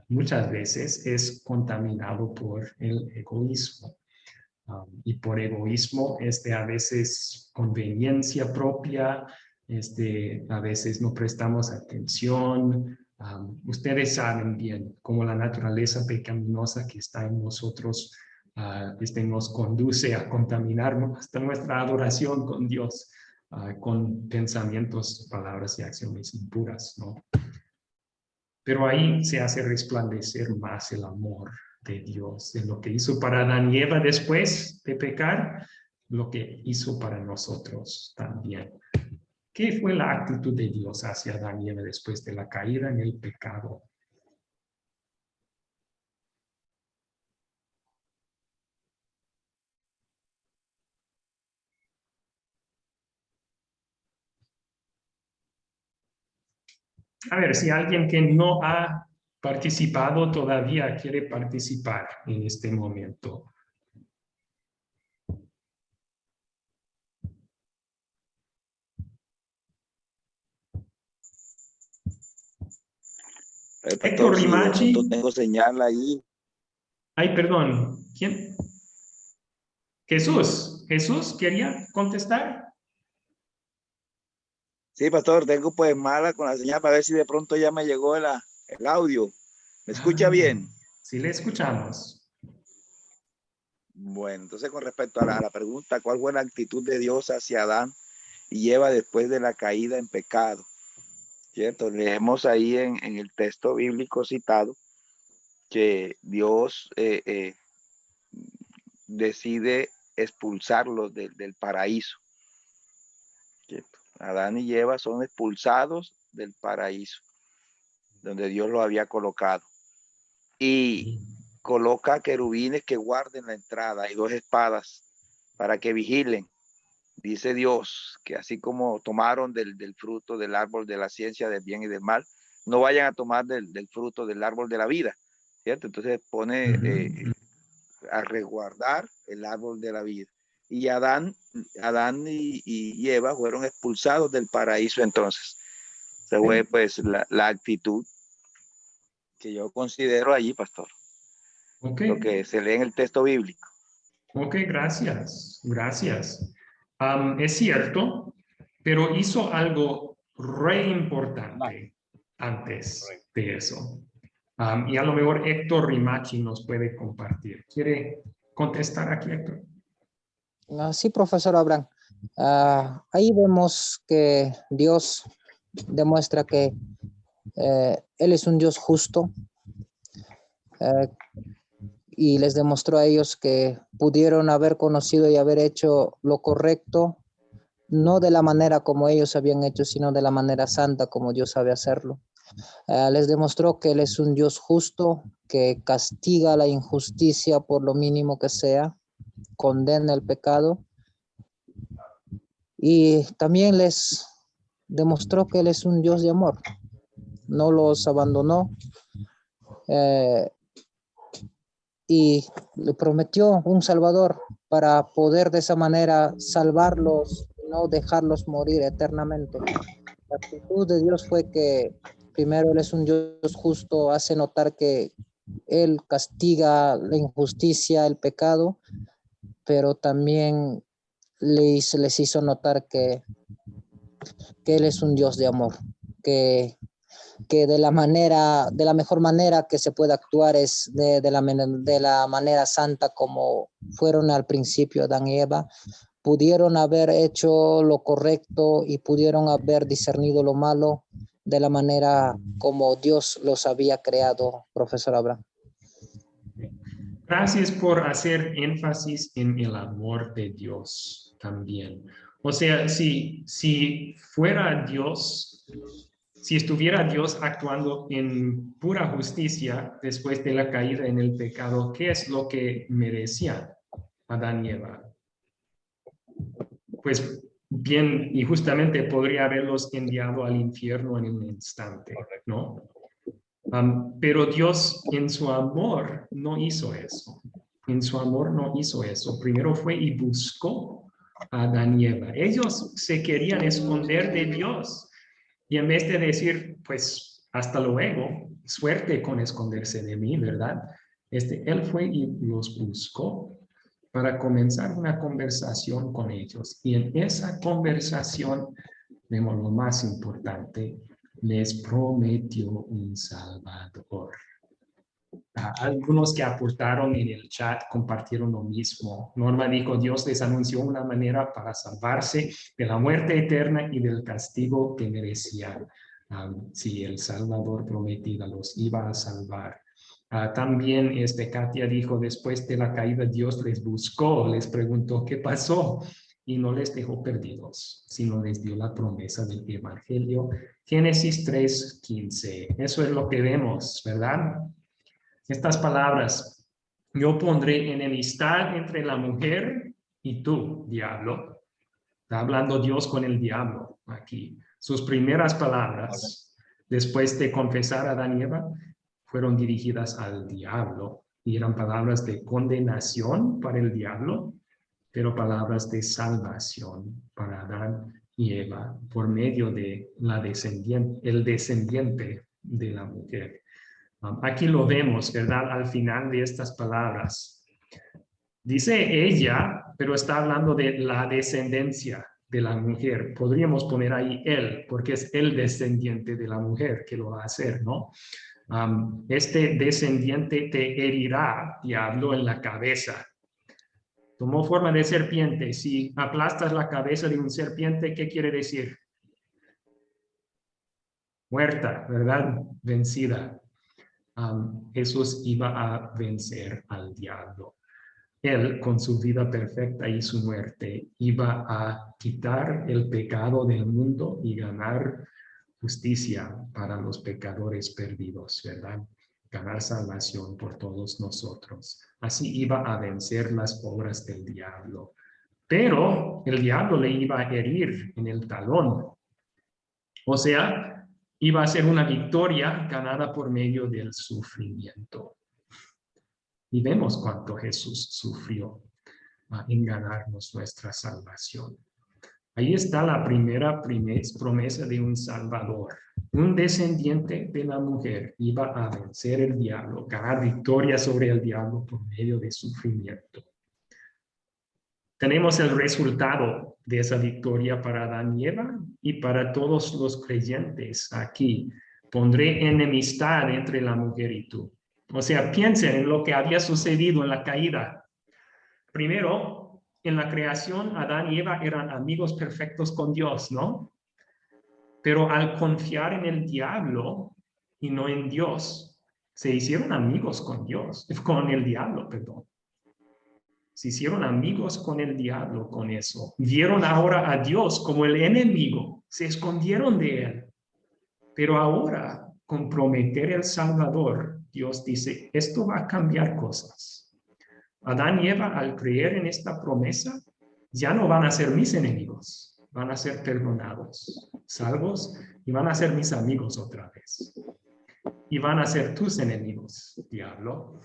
Muchas veces es contaminado por el egoísmo. Y por egoísmo, a veces conveniencia propia, a veces no prestamos atención. Ustedes saben bien cómo la naturaleza pecaminosa que está en nosotros nos conduce a contaminar hasta nuestra adoración con Dios, con pensamientos, palabras y acciones impuras, ¿no? Pero ahí se hace resplandecer más el amor de Dios, en lo que hizo para Adán y Eva después de pecar, lo que hizo para nosotros también. ¿Qué fue la actitud de Dios hacia Adán y Eva después de la caída en el pecado? A ver, si alguien que no ha participado todavía quiere participar en este momento. Héctor Rimachi. Tengo señal ahí. Ay, perdón. ¿Quién? Jesús. ¿Jesús quería contestar? Sí, pastor, tengo pues mala con la señal para ver si de pronto ya me llegó el audio. ¿Me escucha bien? Sí, le escuchamos. Bueno, entonces con respecto a la pregunta, ¿cuál fue la actitud de Dios hacia Adán y Eva después de la caída en pecado? ¿Cierto? Leemos ahí en el texto bíblico citado que Dios decide expulsarlos del paraíso. ¿Cierto? Adán y Eva son expulsados del paraíso, donde Dios los había colocado. Y coloca querubines que guarden la entrada y 2 espadas para que vigilen. Dice Dios que así como tomaron del fruto del árbol de la ciencia del bien y del mal, no vayan a tomar del fruto del árbol de la vida, ¿cierto? Entonces pone a resguardar el árbol de la vida. Y Adán y Eva fueron expulsados del paraíso entonces. Esa fue pues la actitud que yo considero allí, pastor. Okay. Lo que se lee en el texto bíblico. Ok, gracias. Gracias. Es cierto, pero hizo algo re importante antes de eso. Y a lo mejor Héctor Rimachi nos puede compartir. ¿Quiere contestar aquí, Héctor? Sí, profesor Abraham. Ahí vemos que Dios demuestra que Él es un Dios justo y les demostró a ellos que pudieron haber conocido y haber hecho lo correcto, no de la manera como ellos habían hecho, sino de la manera santa como Dios sabe hacerlo. Les demostró que Él es un Dios justo, que castiga la injusticia por lo mínimo que sea, condena el pecado, y también les demostró que Él es un Dios de amor. No los abandonó y le prometió un Salvador para poder de esa manera salvarlos y no dejarlos morir eternamente. La actitud de Dios fue que primero Él es un Dios justo, hace notar que Él castiga la injusticia, el pecado, pero también les hizo notar que Él es un Dios de amor, que de la mejor manera que se puede actuar es de la manera santa como fueron al principio Adán y Eva. Pudieron haber hecho lo correcto y pudieron haber discernido lo malo de la manera como Dios los había creado, profesor Abraham. Gracias por hacer énfasis en el amor de Dios también. O sea, si fuera Dios, si estuviera Dios actuando en pura justicia después de la caída en el pecado, ¿qué es lo que merecían Adán y Eva? Pues bien, y justamente podría haberlos enviado al infierno en un instante, ¿no? Pero Dios en su amor no hizo eso. En su amor no hizo eso. Primero fue y buscó a Adán y Eva. Ellos se querían esconder de Dios. Y en vez de decir, pues, hasta luego, suerte con esconderse de mí, ¿verdad? Él fue y los buscó para comenzar una conversación con ellos. Y en esa conversación, vemos lo más importante, les prometió un Salvador. Algunos que aportaron en el chat compartieron lo mismo. Norma dijo, Dios les anunció una manera para salvarse de la muerte eterna y del castigo que merecían. Si el Salvador prometido los iba a salvar. También Katia dijo, después de la caída Dios les buscó, les preguntó qué pasó y no les dejó perdidos, sino les dio la promesa del Evangelio. Génesis 3:15. Eso es lo que vemos, ¿verdad? Estas palabras, yo pondré enemistad entre la mujer y tú, diablo. Está hablando Dios con el diablo aquí. Sus primeras palabras, después de confesar a Adán y Eva, fueron dirigidas al diablo. Y eran palabras de condenación para el diablo, pero palabras de salvación para Adán y Eva por medio de el descendiente de la mujer. Aquí lo vemos, ¿verdad? Al final de estas palabras. Dice ella, pero está hablando de la descendencia de la mujer. Podríamos poner ahí él, porque es el descendiente de la mujer que lo va a hacer, ¿no? Este descendiente te herirá, diablo, en la cabeza. Tomó forma de serpiente. Si aplastas la cabeza de un serpiente, ¿qué quiere decir? Muerta, ¿verdad? Vencida. Jesús iba a vencer al diablo. Él, con su vida perfecta y su muerte, iba a quitar el pecado del mundo y ganar justicia para los pecadores perdidos, ¿verdad? Ganar salvación por todos nosotros. Así iba a vencer las obras del diablo. Pero el diablo le iba a herir en el talón. O sea, iba a ser una victoria ganada por medio del sufrimiento. Y vemos cuánto Jesús sufrió en ganarnos nuestra salvación. Ahí está la primera promesa de un Salvador. Un descendiente de la mujer iba a vencer el diablo, ganar victoria sobre el diablo por medio de sufrimiento. Tenemos el resultado de esa victoria para Adán y Eva y para todos los creyentes aquí. Pondré enemistad entre la mujer y tú. O sea, piensen en lo que había sucedido en la caída. Primero, en la creación, Adán y Eva eran amigos perfectos con Dios, ¿no? Pero al confiar en el diablo y no en Dios, se hicieron amigos con el diablo, perdón. Se hicieron amigos con el diablo con eso. Vieron ahora a Dios como el enemigo. Se escondieron de él. Pero ahora, con prometer el Salvador, Dios dice, esto va a cambiar cosas. Adán y Eva, al creer en esta promesa, ya no van a ser mis enemigos. Van a ser perdonados, salvos, y van a ser mis amigos otra vez. Y van a ser tus enemigos, diablo.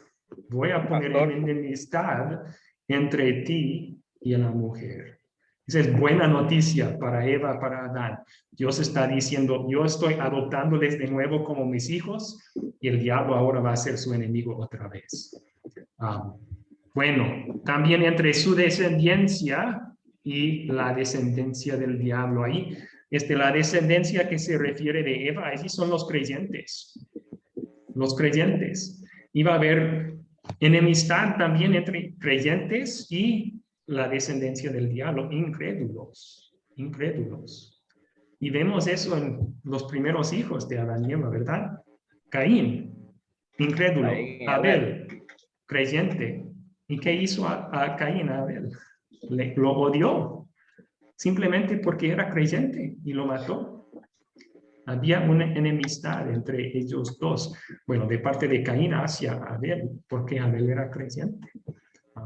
Voy a poner enemistad entre ti y la mujer. Esa es buena noticia para Eva, para Adán. Dios está diciendo, yo estoy adoptándoles de nuevo como mis hijos y el diablo ahora va a ser su enemigo otra vez. Bueno, también entre su descendencia y la descendencia del diablo. Ahí, la descendencia que se refiere de Eva, ahí son los creyentes. Los creyentes. Iba a haber enemistad también entre creyentes y la descendencia del diablo, incrédulos. Y vemos eso en los primeros hijos de Adán y Eva, ¿verdad? Caín, incrédulo. Abel, creyente. ¿Y qué hizo a Caín, a Abel? Lo odió, simplemente porque era creyente y lo mató. Había una enemistad entre ellos dos. Bueno, de parte de Caín hacia Abel, porque Abel era creyente.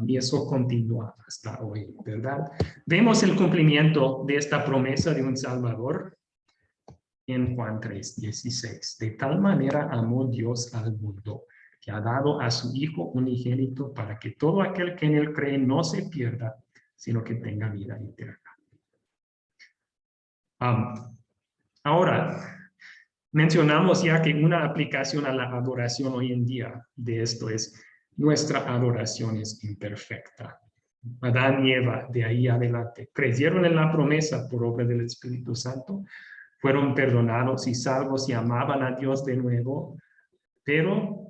Y eso continúa hasta hoy, ¿verdad? Vemos el cumplimiento de esta promesa de un Salvador en Juan 3:16. De tal manera amó Dios al mundo, que ha dado a su Hijo unigénito para que todo aquel que en él cree no se pierda, sino que tenga vida eterna. Ahora, mencionamos ya que una aplicación a la adoración hoy en día de esto es nuestra adoración es imperfecta. Adán y Eva, de ahí adelante, creyeron en la promesa por obra del Espíritu Santo, fueron perdonados y salvos y amaban a Dios de nuevo, pero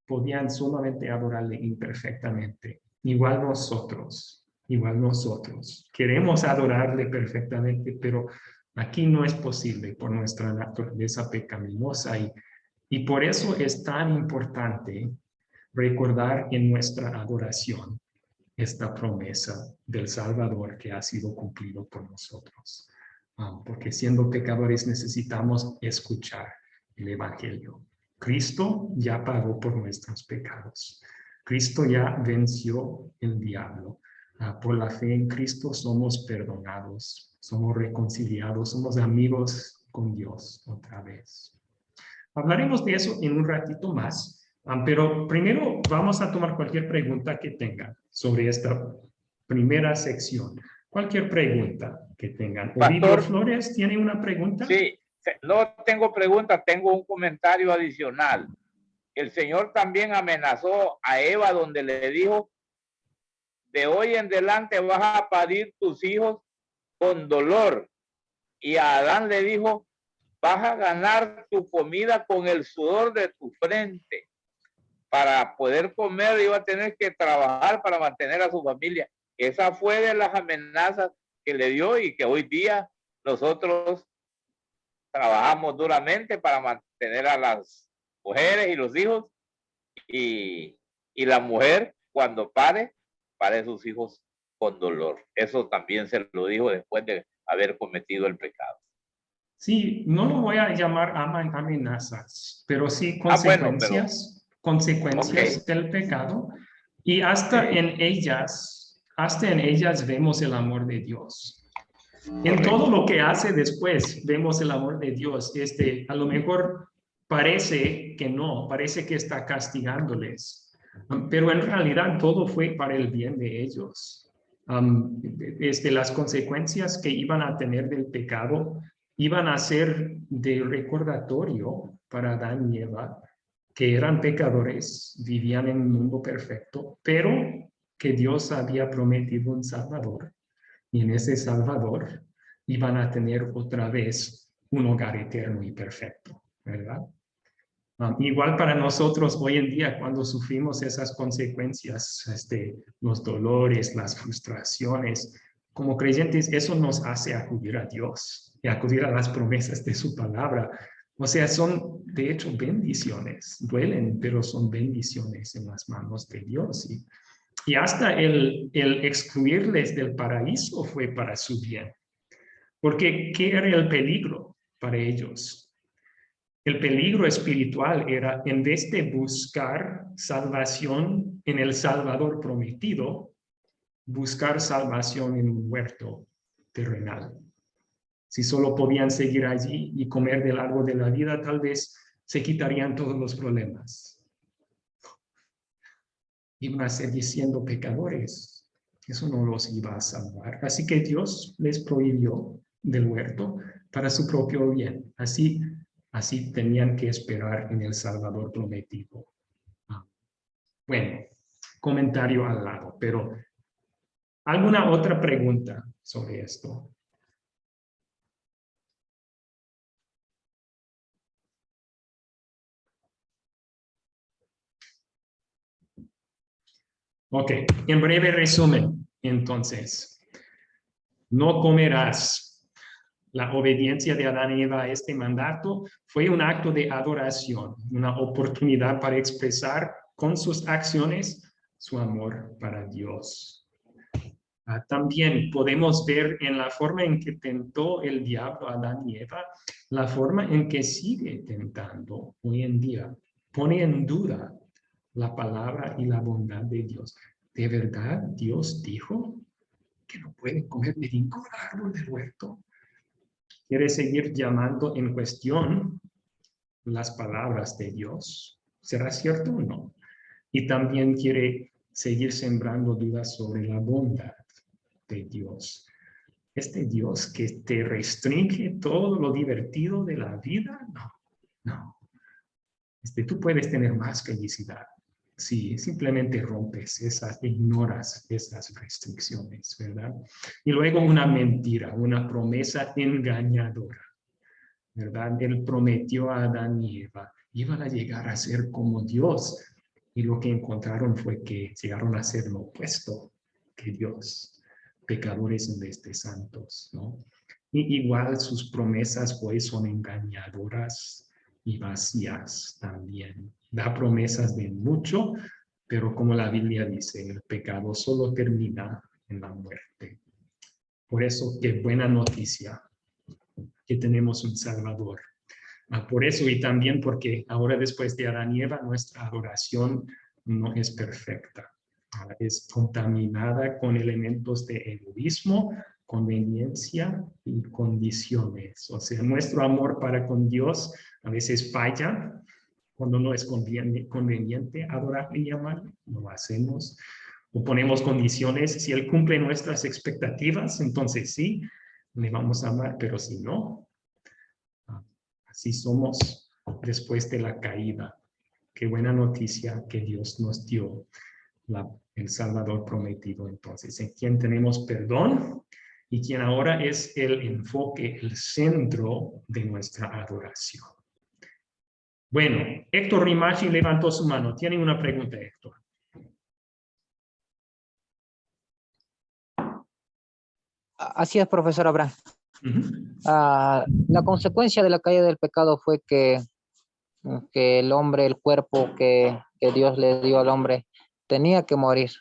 podían solamente adorarle imperfectamente. Igual nosotros. Queremos adorarle perfectamente, pero aquí no es posible por nuestra naturaleza pecaminosa y por eso es tan importante recordar en nuestra adoración esta promesa del Salvador que ha sido cumplido por nosotros. Porque siendo pecadores necesitamos escuchar el Evangelio. Cristo ya pagó por nuestros pecados. Cristo ya venció el diablo. Por la fe en Cristo somos perdonados, somos reconciliados, somos amigos con Dios otra vez. Hablaremos de eso en un ratito más, pero primero vamos a tomar cualquier pregunta que tengan sobre esta primera sección. Cualquier pregunta que tengan. Ovidio Flores, ¿tiene una pregunta? Sí, no tengo pregunta, tengo un comentario adicional. El Señor también amenazó a Eva donde le dijo, de hoy en adelante vas a parir tus hijos con dolor. Y a Adán le dijo, vas a ganar tu comida con el sudor de tu frente. Para poder comer iba a tener que trabajar para mantener a su familia. Esa fue de las amenazas que le dio y que hoy día nosotros trabajamos duramente para mantener a las mujeres y los hijos. Y la mujer cuando pare sus hijos con dolor. Eso también se lo dijo después de haber cometido el pecado. Sí, no lo voy a llamar amenazas, pero sí consecuencias, consecuencias del pecado. Y hasta en ellas vemos el amor de Dios. En todo lo que hace después vemos el amor de Dios. A lo mejor parece que no, parece que está castigándoles, pero en realidad todo fue para el bien de ellos. Las consecuencias que iban a tener del pecado iban a ser de recordatorio para Adán y Eva, que eran pecadores, vivían en un mundo perfecto, pero que Dios había prometido un Salvador. Y en ese Salvador iban a tener otra vez un hogar eterno y perfecto, ¿verdad? Igual para nosotros hoy en día, cuando sufrimos esas consecuencias, los dolores, las frustraciones, como creyentes, eso nos hace acudir a Dios y acudir a las promesas de su palabra. O sea, son de hecho bendiciones, duelen, pero son bendiciones en las manos de Dios. Y hasta el excluirles del paraíso fue para su bien. Porque ¿qué era el peligro para ellos? El peligro espiritual era, en vez de buscar salvación en el Salvador prometido, buscar salvación en un huerto terrenal. Si solo podían seguir allí y comer del árbol de la vida, tal vez se quitarían todos los problemas. Iban a seguir siendo pecadores. Eso no los iba a salvar. Así que Dios les prohibió del huerto para su propio bien. Así tenían que esperar en el Salvador prometido. Bueno, comentario al lado, pero ¿alguna otra pregunta sobre esto? Ok, en breve resumen, entonces, no comerás. La obediencia de Adán y Eva a este mandato fue un acto de adoración, una oportunidad para expresar con sus acciones su amor para Dios. También podemos ver en la forma en que tentó el diablo a Adán y Eva, la forma en que sigue tentando hoy en día. Pone en duda la palabra y la bondad de Dios. ¿De verdad Dios dijo que no pueden comer de ningún árbol del huerto? Quiere seguir llamando en cuestión las palabras de Dios. ¿Será cierto o no? Y también quiere seguir sembrando dudas sobre la bondad de Dios. Este Dios que te restringe todo lo divertido de la vida, no. Tú puedes tener más felicidad si simplemente ignoras esas restricciones, ¿verdad? Y luego una mentira, una promesa engañadora, ¿verdad? Él prometió a Adán y Eva, iban a llegar a ser como Dios, y lo que encontraron fue que llegaron a ser lo opuesto que Dios, pecadores en vez de santos, ¿no? Y igual sus promesas hoy son engañadoras y vacías también. Da promesas de mucho, pero como la Biblia dice, el pecado solo termina en la muerte. Por eso, qué buena noticia que tenemos un Salvador. Por eso y también porque ahora después de Adán y Eva, nuestra adoración no es perfecta. Es contaminada con elementos de egoísmo, conveniencia y condiciones. O sea, nuestro amor para con Dios a veces falla cuando no es conveniente adorarle y amarle. No lo hacemos. O ponemos condiciones. Si Él cumple nuestras expectativas, entonces sí, le vamos a amar, pero si no, así somos después de la caída. Qué buena noticia que Dios nos dio el Salvador prometido entonces, en quien tenemos perdón y quien ahora es el enfoque, el centro de nuestra adoración. Bueno, Héctor Rimachi levantó su mano. ¿Tiene una pregunta, Héctor? Así es, profesor Abraham. La consecuencia de la caída del pecado fue que el hombre, el cuerpo que Dios le dio al hombre, tenía que morir.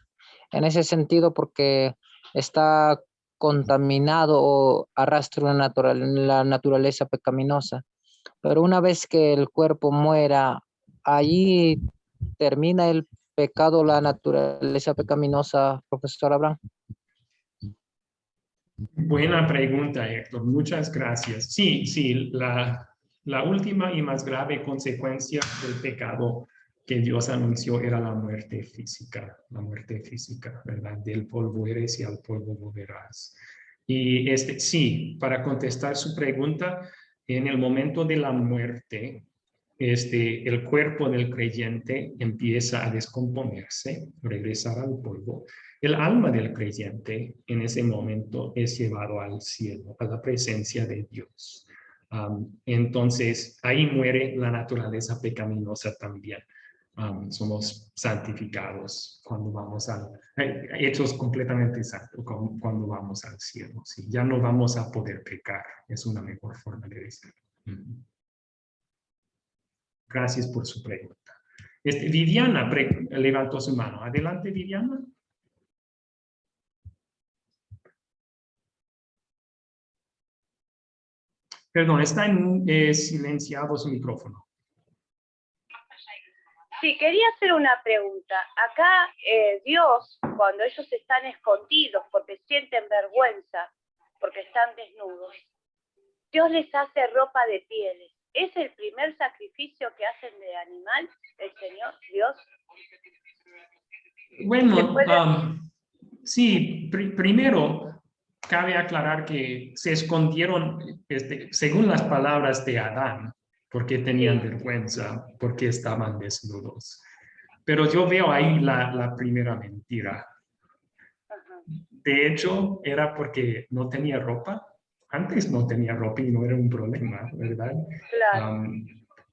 En ese sentido, porque está contaminado o arrastra la naturaleza pecaminosa. Pero una vez que el cuerpo muera, allí termina el pecado, la naturaleza pecaminosa, profesor Abraham. Buena pregunta, Héctor. Muchas gracias. Sí, la última y más grave consecuencia del pecado que Dios anunció era la muerte física, ¿verdad? Del polvo eres y al polvo volverás. Y sí, para contestar su pregunta, en el momento de la muerte, el cuerpo del creyente empieza a descomponerse, regresar al polvo. El alma del creyente en ese momento es llevado al cielo, a la presencia de Dios. Entonces, ahí muere la naturaleza pecaminosa también. Somos santificados cuando vamos hechos completamente santos cuando vamos al cielo. ¿Sí? Ya no vamos a poder pecar, es una mejor forma de decirlo. Gracias por su pregunta. Viviana levantó su mano. Adelante, Viviana. Perdón, está silenciado su micrófono. Sí, quería hacer una pregunta. Acá Dios, cuando ellos están escondidos porque sienten vergüenza, porque están desnudos, Dios les hace ropa de pieles. ¿Es el primer sacrificio que hacen de animal el Señor, Dios? Bueno, sí, primero cabe aclarar que se escondieron, según las palabras de Adán, porque tenían vergüenza, porque estaban desnudos. Pero yo veo ahí la primera mentira. De hecho, era porque no tenía ropa. Antes no tenía ropa y no era un problema, ¿verdad? Claro.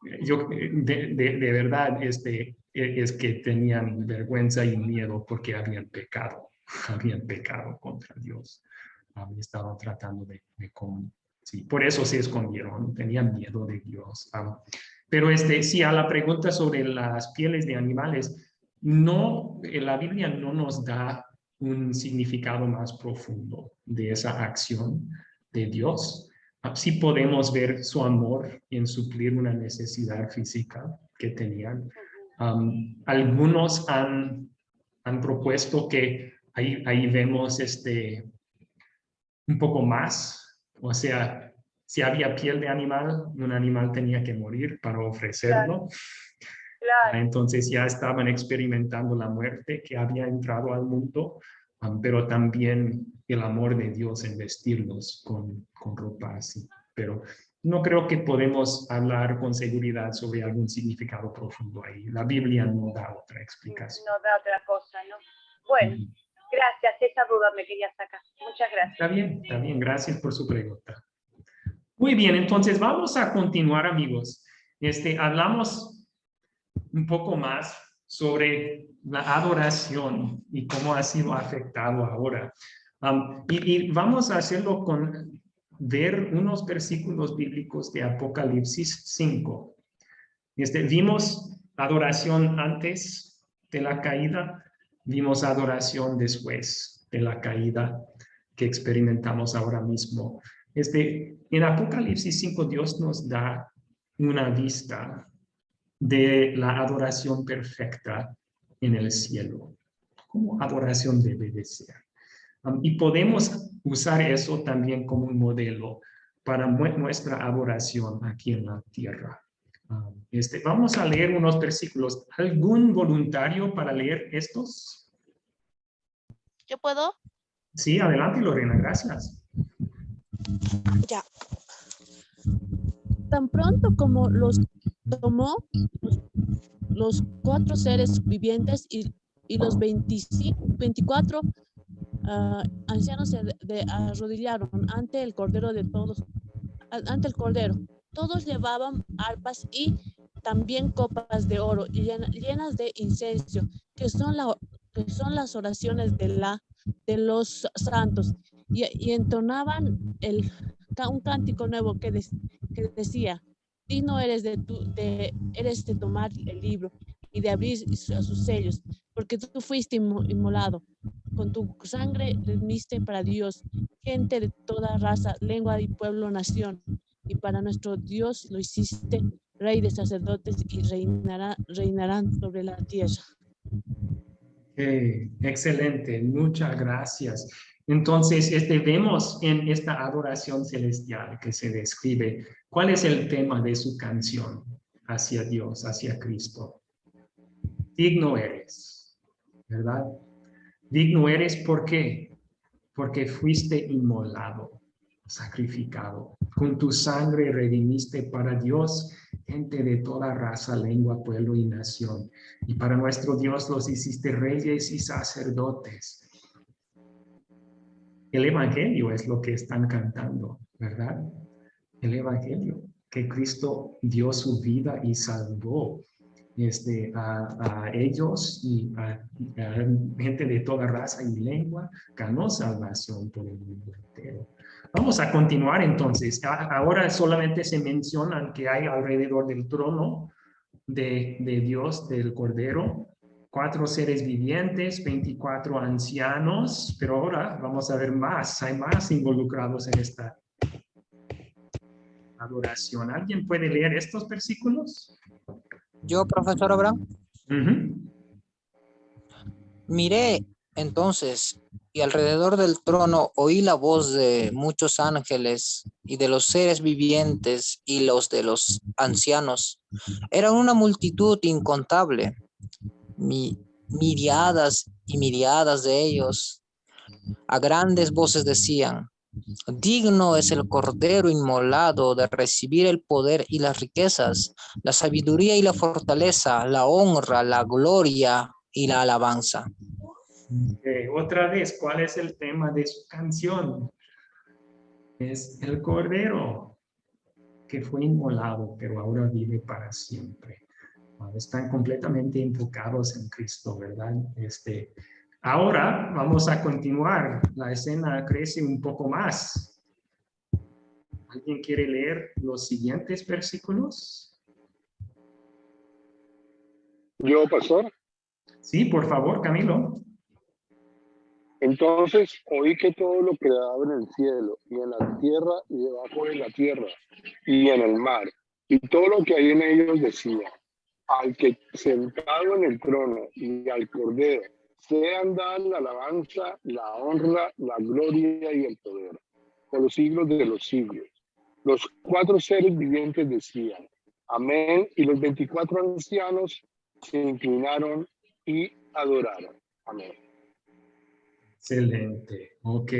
De verdad, es que tenían vergüenza y miedo porque habían pecado contra Dios. Estaban tratando sí, por eso se escondieron, tenían miedo de Dios. Pero sí, a la pregunta sobre las pieles de animales, no, la Biblia no nos da un significado más profundo de esa acción de Dios. Sí podemos ver su amor en suplir una necesidad física que tenían. Algunos han propuesto que ahí vemos un poco más, o sea, si había piel de animal, un animal tenía que morir para ofrecerlo. Claro. Entonces ya estaban experimentando la muerte que había entrado al mundo. pero también el amor de Dios en vestirlos con ropa así. Pero no creo que podemos hablar con seguridad sobre algún significado profundo ahí. La Biblia no da otra explicación. No da otra cosa, ¿no? Bueno, gracias. Esa duda me quería sacar. Muchas gracias. Está bien. Gracias por su pregunta. Muy bien, entonces vamos a continuar, amigos. Hablamos un poco más sobre la adoración y cómo ha sido afectado ahora. Y vamos a hacerlo con ver unos versículos bíblicos de Apocalipsis 5. Vimos adoración antes de la caída, vimos adoración después de la caída que experimentamos ahora mismo. En Apocalipsis 5 Dios nos da una vista de la adoración perfecta en el cielo, como adoración debe de ser. Y podemos usar eso también como un modelo para nuestra adoración aquí en la tierra. Vamos a leer unos versículos. ¿Algún voluntario para leer estos? ¿Yo puedo? Sí, adelante, Lorena, gracias. Ya. Tan pronto como los tomó los 4 seres vivientes y los 24 ancianos se arrodillaron ante el Cordero ante el Cordero. Todos llevaban arpas y también copas de oro llenas de incienso, que son las oraciones de los santos, y entonaban un cántico nuevo que decía: digno eres eres de tomar el libro y de abrir sus sellos, porque tú fuiste inmolado. Con tu sangre redimiste para Dios gente de toda raza, lengua y pueblo, nación. Y para nuestro Dios lo hiciste rey de sacerdotes y reinarán sobre la tierra. Excelente, muchas gracias. Entonces, vemos en esta adoración celestial que se describe, ¿cuál es el tema de su canción hacia Dios, hacia Cristo? Digno eres, ¿verdad? Digno eres, ¿por qué? Porque fuiste inmolado, sacrificado. Con tu sangre redimiste para Dios gente de toda raza, lengua, pueblo y nación. Y para nuestro Dios los hiciste reyes y sacerdotes. El Evangelio es lo que están cantando, ¿verdad? El Evangelio, que Cristo dio su vida y salvó a ellos y a gente de toda raza y lengua, ganó salvación por el mundo entero. Vamos a continuar entonces. Ahora solamente se mencionan que hay alrededor del trono de Dios, del Cordero, 4 seres vivientes, 24 ancianos, pero ahora vamos a ver más, hay más involucrados en esta adoración. ¿Alguien puede leer estos versículos? Yo, profesor Abraham. Miré entonces, y alrededor del trono oí la voz de muchos ángeles y de los seres vivientes y los de los ancianos. Era una multitud incontable, miriadas y miriadas de ellos. A grandes voces decían: digno es el Cordero inmolado de recibir el poder y las riquezas, la sabiduría y la fortaleza, la honra, la gloria y la alabanza. Otra vez, ¿cuál es el tema de su canción? Es el Cordero que fue inmolado, pero ahora vive para siempre. Están completamente enfocados en Cristo, ¿verdad? Ahora vamos a continuar. La escena crece un poco más. ¿Alguien quiere leer los siguientes versículos? ¿Yo, pastor? Sí, por favor, Camilo. Entonces oí que todo lo creado en el cielo y en la tierra y debajo de la tierra y en el mar y todo lo que hay en ellos decía: al que sentado en el trono y al Cordero sean dadas la alabanza, la honra, la gloria y el poder por los siglos de los siglos. Los 4 seres vivientes decían: amén, y los 24 ancianos se inclinaron y adoraron. Amén. Excelente. Ok.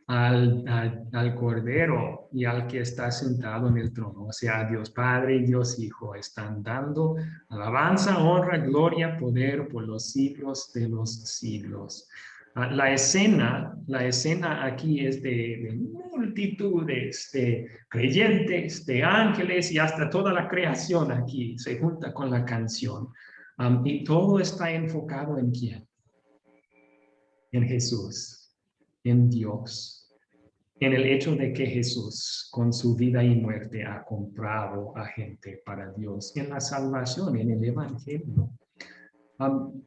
Al Cordero y al que está sentado en el trono, o sea, Dios Padre y Dios Hijo, están dando alabanza, honra, gloria, poder por los siglos de los siglos. La escena aquí es de multitudes de creyentes, de ángeles y hasta toda la creación aquí se junta con la canción. Y todo está enfocado en ¿quién? En Jesús, en Dios. En el hecho de que Jesús, con su vida y muerte, ha comprado a gente para Dios, en la salvación, en el Evangelio.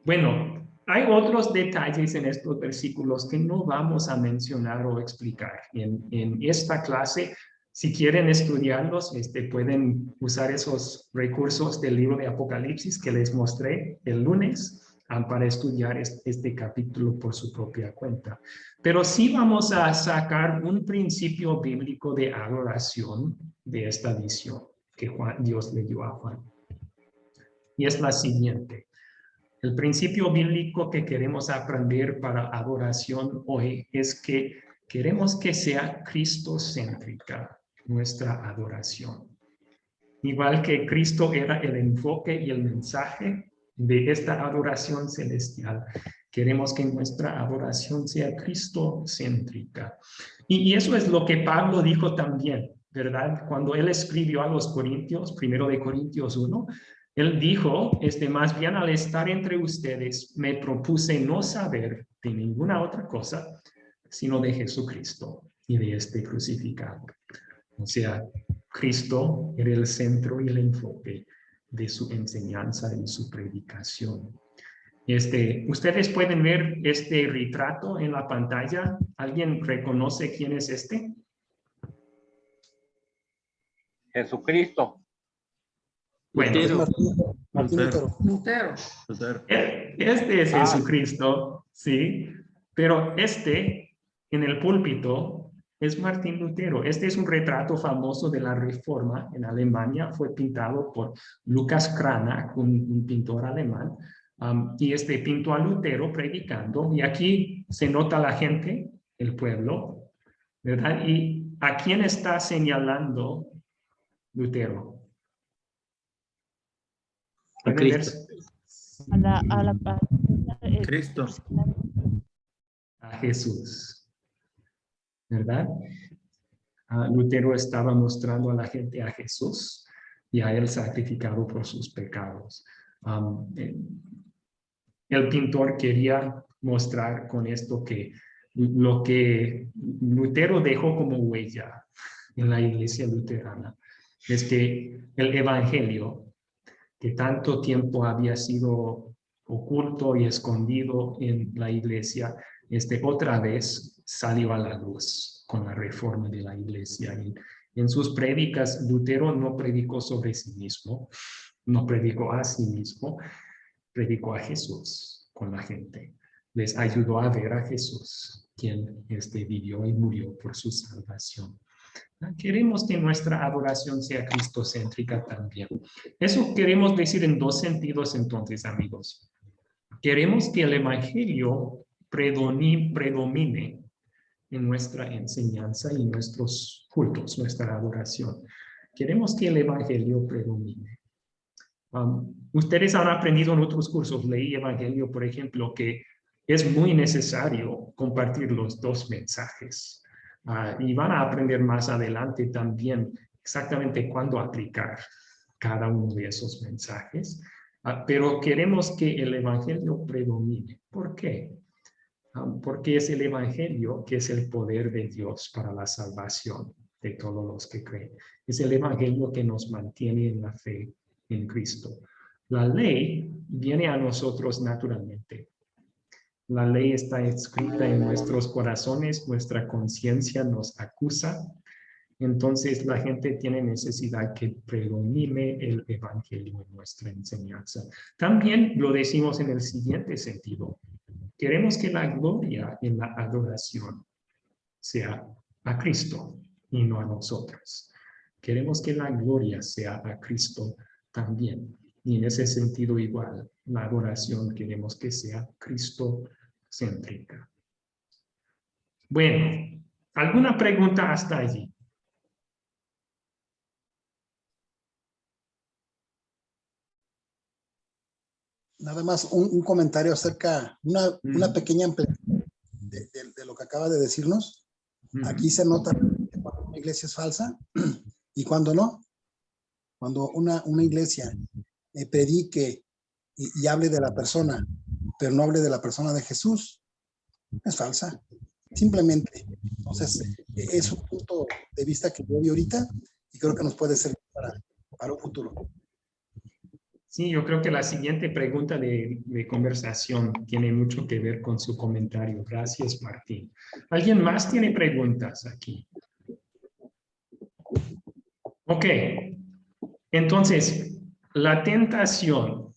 Bueno, hay otros detalles en estos versículos que no vamos a mencionar o explicar. En esta clase, si quieren estudiarlos, pueden usar esos recursos del libro de Apocalipsis que les mostré el lunes para estudiar este capítulo por su propia cuenta. Pero sí vamos a sacar un principio bíblico de adoración de esta visión que Dios le dio a Juan. Y es la siguiente. El principio bíblico que queremos aprender para adoración hoy es que queremos que sea cristocéntrica nuestra adoración. Igual que Cristo era el enfoque y el mensaje de esta adoración celestial, queremos que nuestra adoración sea cristocéntrica. Y eso es lo que Pablo dijo también, ¿verdad? Cuando él escribió a los Corintios, 1 de Corintios 1, él dijo, más bien al estar entre ustedes, me propuse no saber de ninguna otra cosa, sino de Jesucristo y de este crucificado. O sea, Cristo era el centro y el enfoque de su enseñanza y su predicación. Ustedes pueden ver este retrato en la pantalla. ¿Alguien reconoce quién es este? Jesucristo. Bueno, Martín Lutero. este es Jesucristo, sí, pero en el púlpito es Martín Lutero. Este es un retrato famoso de la Reforma en Alemania. Fue pintado por Lucas Cranach, un pintor alemán. Y pintó a Lutero predicando. Y aquí se nota la gente, el pueblo, ¿verdad? ¿Y a quién está señalando Lutero? A Cristo. Cristo. A Jesús, ¿verdad? Lutero estaba mostrando a la gente a Jesús y a él sacrificado por sus pecados. El pintor quería mostrar con esto que lo que Lutero dejó como huella en la iglesia luterana es que el evangelio, que tanto tiempo había sido oculto y escondido en la iglesia, otra vez salió a la luz con la reforma de la iglesia. Y en sus prédicas, Lutero no predicó sobre sí mismo, no predicó a sí mismo, predicó a Jesús con la gente. Les ayudó a ver a Jesús, quien vivió y murió por su salvación. Queremos que nuestra adoración sea cristocéntrica también. Eso queremos decir en dos sentidos entonces, amigos. Queremos que el evangelio predomine en nuestra enseñanza y nuestros cultos, nuestra adoración. Queremos que el evangelio predomine. Ustedes han aprendido en otros cursos, ley y evangelio, por ejemplo, que es muy necesario compartir los dos mensajes. Y van a aprender más adelante también exactamente cuándo aplicar cada uno de esos mensajes. Pero queremos que el evangelio predomine. ¿Por qué? Porque es el evangelio que es el poder de Dios para la salvación de todos los que creen. Es el evangelio que nos mantiene en la fe en Cristo. La ley viene a nosotros naturalmente. La ley está escrita en nuestros corazones, nuestra conciencia nos acusa. Entonces la gente tiene necesidad que predomine el evangelio en nuestra enseñanza. También lo decimos en el siguiente sentido. Queremos que la gloria en la adoración sea a Cristo y no a nosotros. Queremos que la gloria sea a Cristo también. Y en ese sentido igual, la adoración queremos que sea cristocéntrica. Bueno, ¿alguna pregunta hasta allí? Nada más un comentario acerca, una pequeña ampliación de lo que acaba de decirnos. Aquí se nota que cuando una iglesia es falsa y cuando no. Cuando una iglesia predique y hable de la persona, pero no hable de la persona de Jesús, es falsa. Simplemente. Entonces, es un punto de vista que yo vi ahorita y creo que nos puede servir para un futuro. Sí, yo creo que la siguiente pregunta de conversación tiene mucho que ver con su comentario. Gracias, Martín. ¿Alguien más tiene preguntas aquí? Ok. Entonces, la tentación,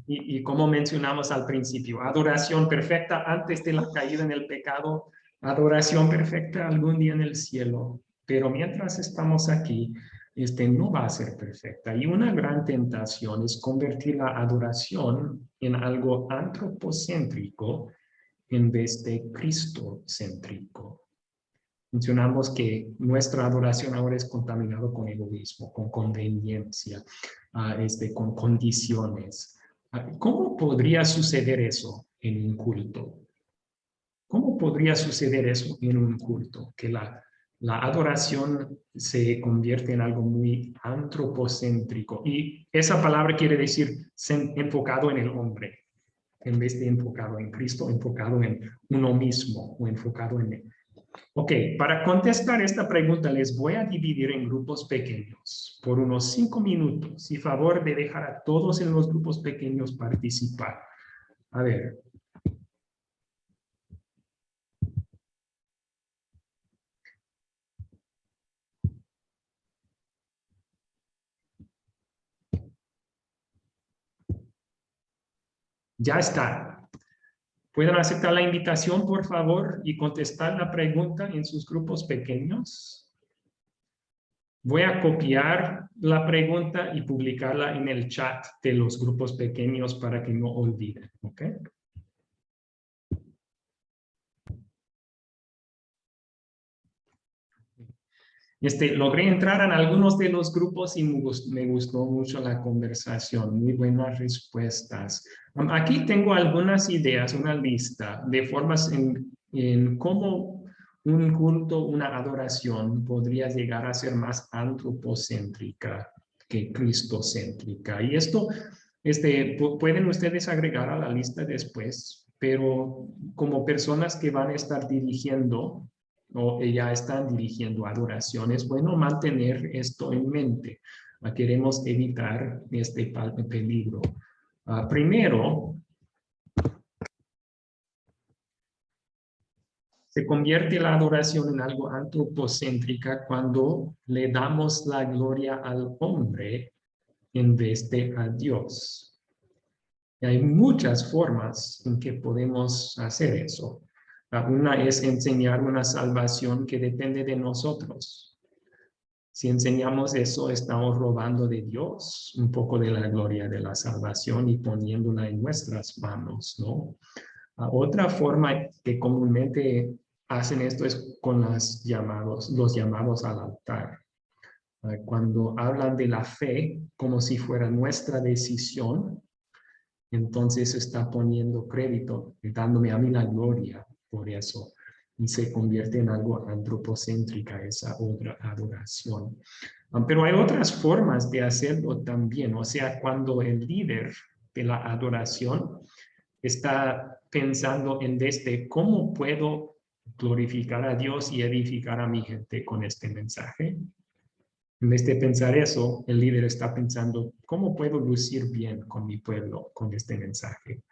y como mencionamos al principio, adoración perfecta antes de la caída en el pecado, adoración perfecta algún día en el cielo. Pero mientras estamos aquí, no va a ser perfecta. Y una gran tentación es convertir la adoración en algo antropocéntrico en vez de cristocéntrico. Mencionamos que nuestra adoración ahora es contaminada con egoísmo, con conveniencia, con condiciones. ¿Cómo podría suceder eso en un culto? ¿Cómo podría suceder eso en un culto? Que la adoración se convierte en algo muy antropocéntrico. Y esa palabra quiere decir enfocado en el hombre, en vez de enfocado en Cristo, enfocado en uno mismo o enfocado en él. Ok, para contestar esta pregunta les voy a dividir en grupos pequeños por unos 5 minutos y favor de dejar a todos en los grupos pequeños participar. A ver. Ya está. ¿Pueden aceptar la invitación, por favor, y contestar la pregunta en sus grupos pequeños? Voy a copiar la pregunta y publicarla en el chat de los grupos pequeños para que no olviden, ¿ok? Logré entrar en algunos de los grupos y me gustó mucho la conversación, muy buenas respuestas. Aquí tengo algunas ideas, una lista de formas en cómo un culto, una adoración podría llegar a ser más antropocéntrica que cristocéntrica. Y esto pueden ustedes agregar a la lista después, pero como personas que van a estar dirigiendo o ya están dirigiendo adoración, es bueno mantener esto en mente. Queremos evitar este peligro. Primero, se convierte la adoración en algo antropocéntrica cuando le damos la gloria al hombre en vez de a Dios. Y hay muchas formas en que podemos hacer eso. Una es enseñar una salvación que depende de nosotros. Si enseñamos eso, estamos robando de Dios un poco de la gloria de la salvación y poniéndola en nuestras manos, ¿no? Otra forma que comúnmente hacen esto es con los llamados al altar. Cuando hablan de la fe como si fuera nuestra decisión, entonces está poniendo crédito, dándome a mí la gloria por eso. Y se convierte en algo antropocéntrica esa otra adoración. Pero hay otras formas de hacerlo también. O sea, cuando el líder de la adoración está pensando en cómo puedo glorificar a Dios y edificar a mi gente con este mensaje. En vez de pensar eso, el líder está pensando, ¿cómo puedo lucir bien con mi pueblo con este mensaje?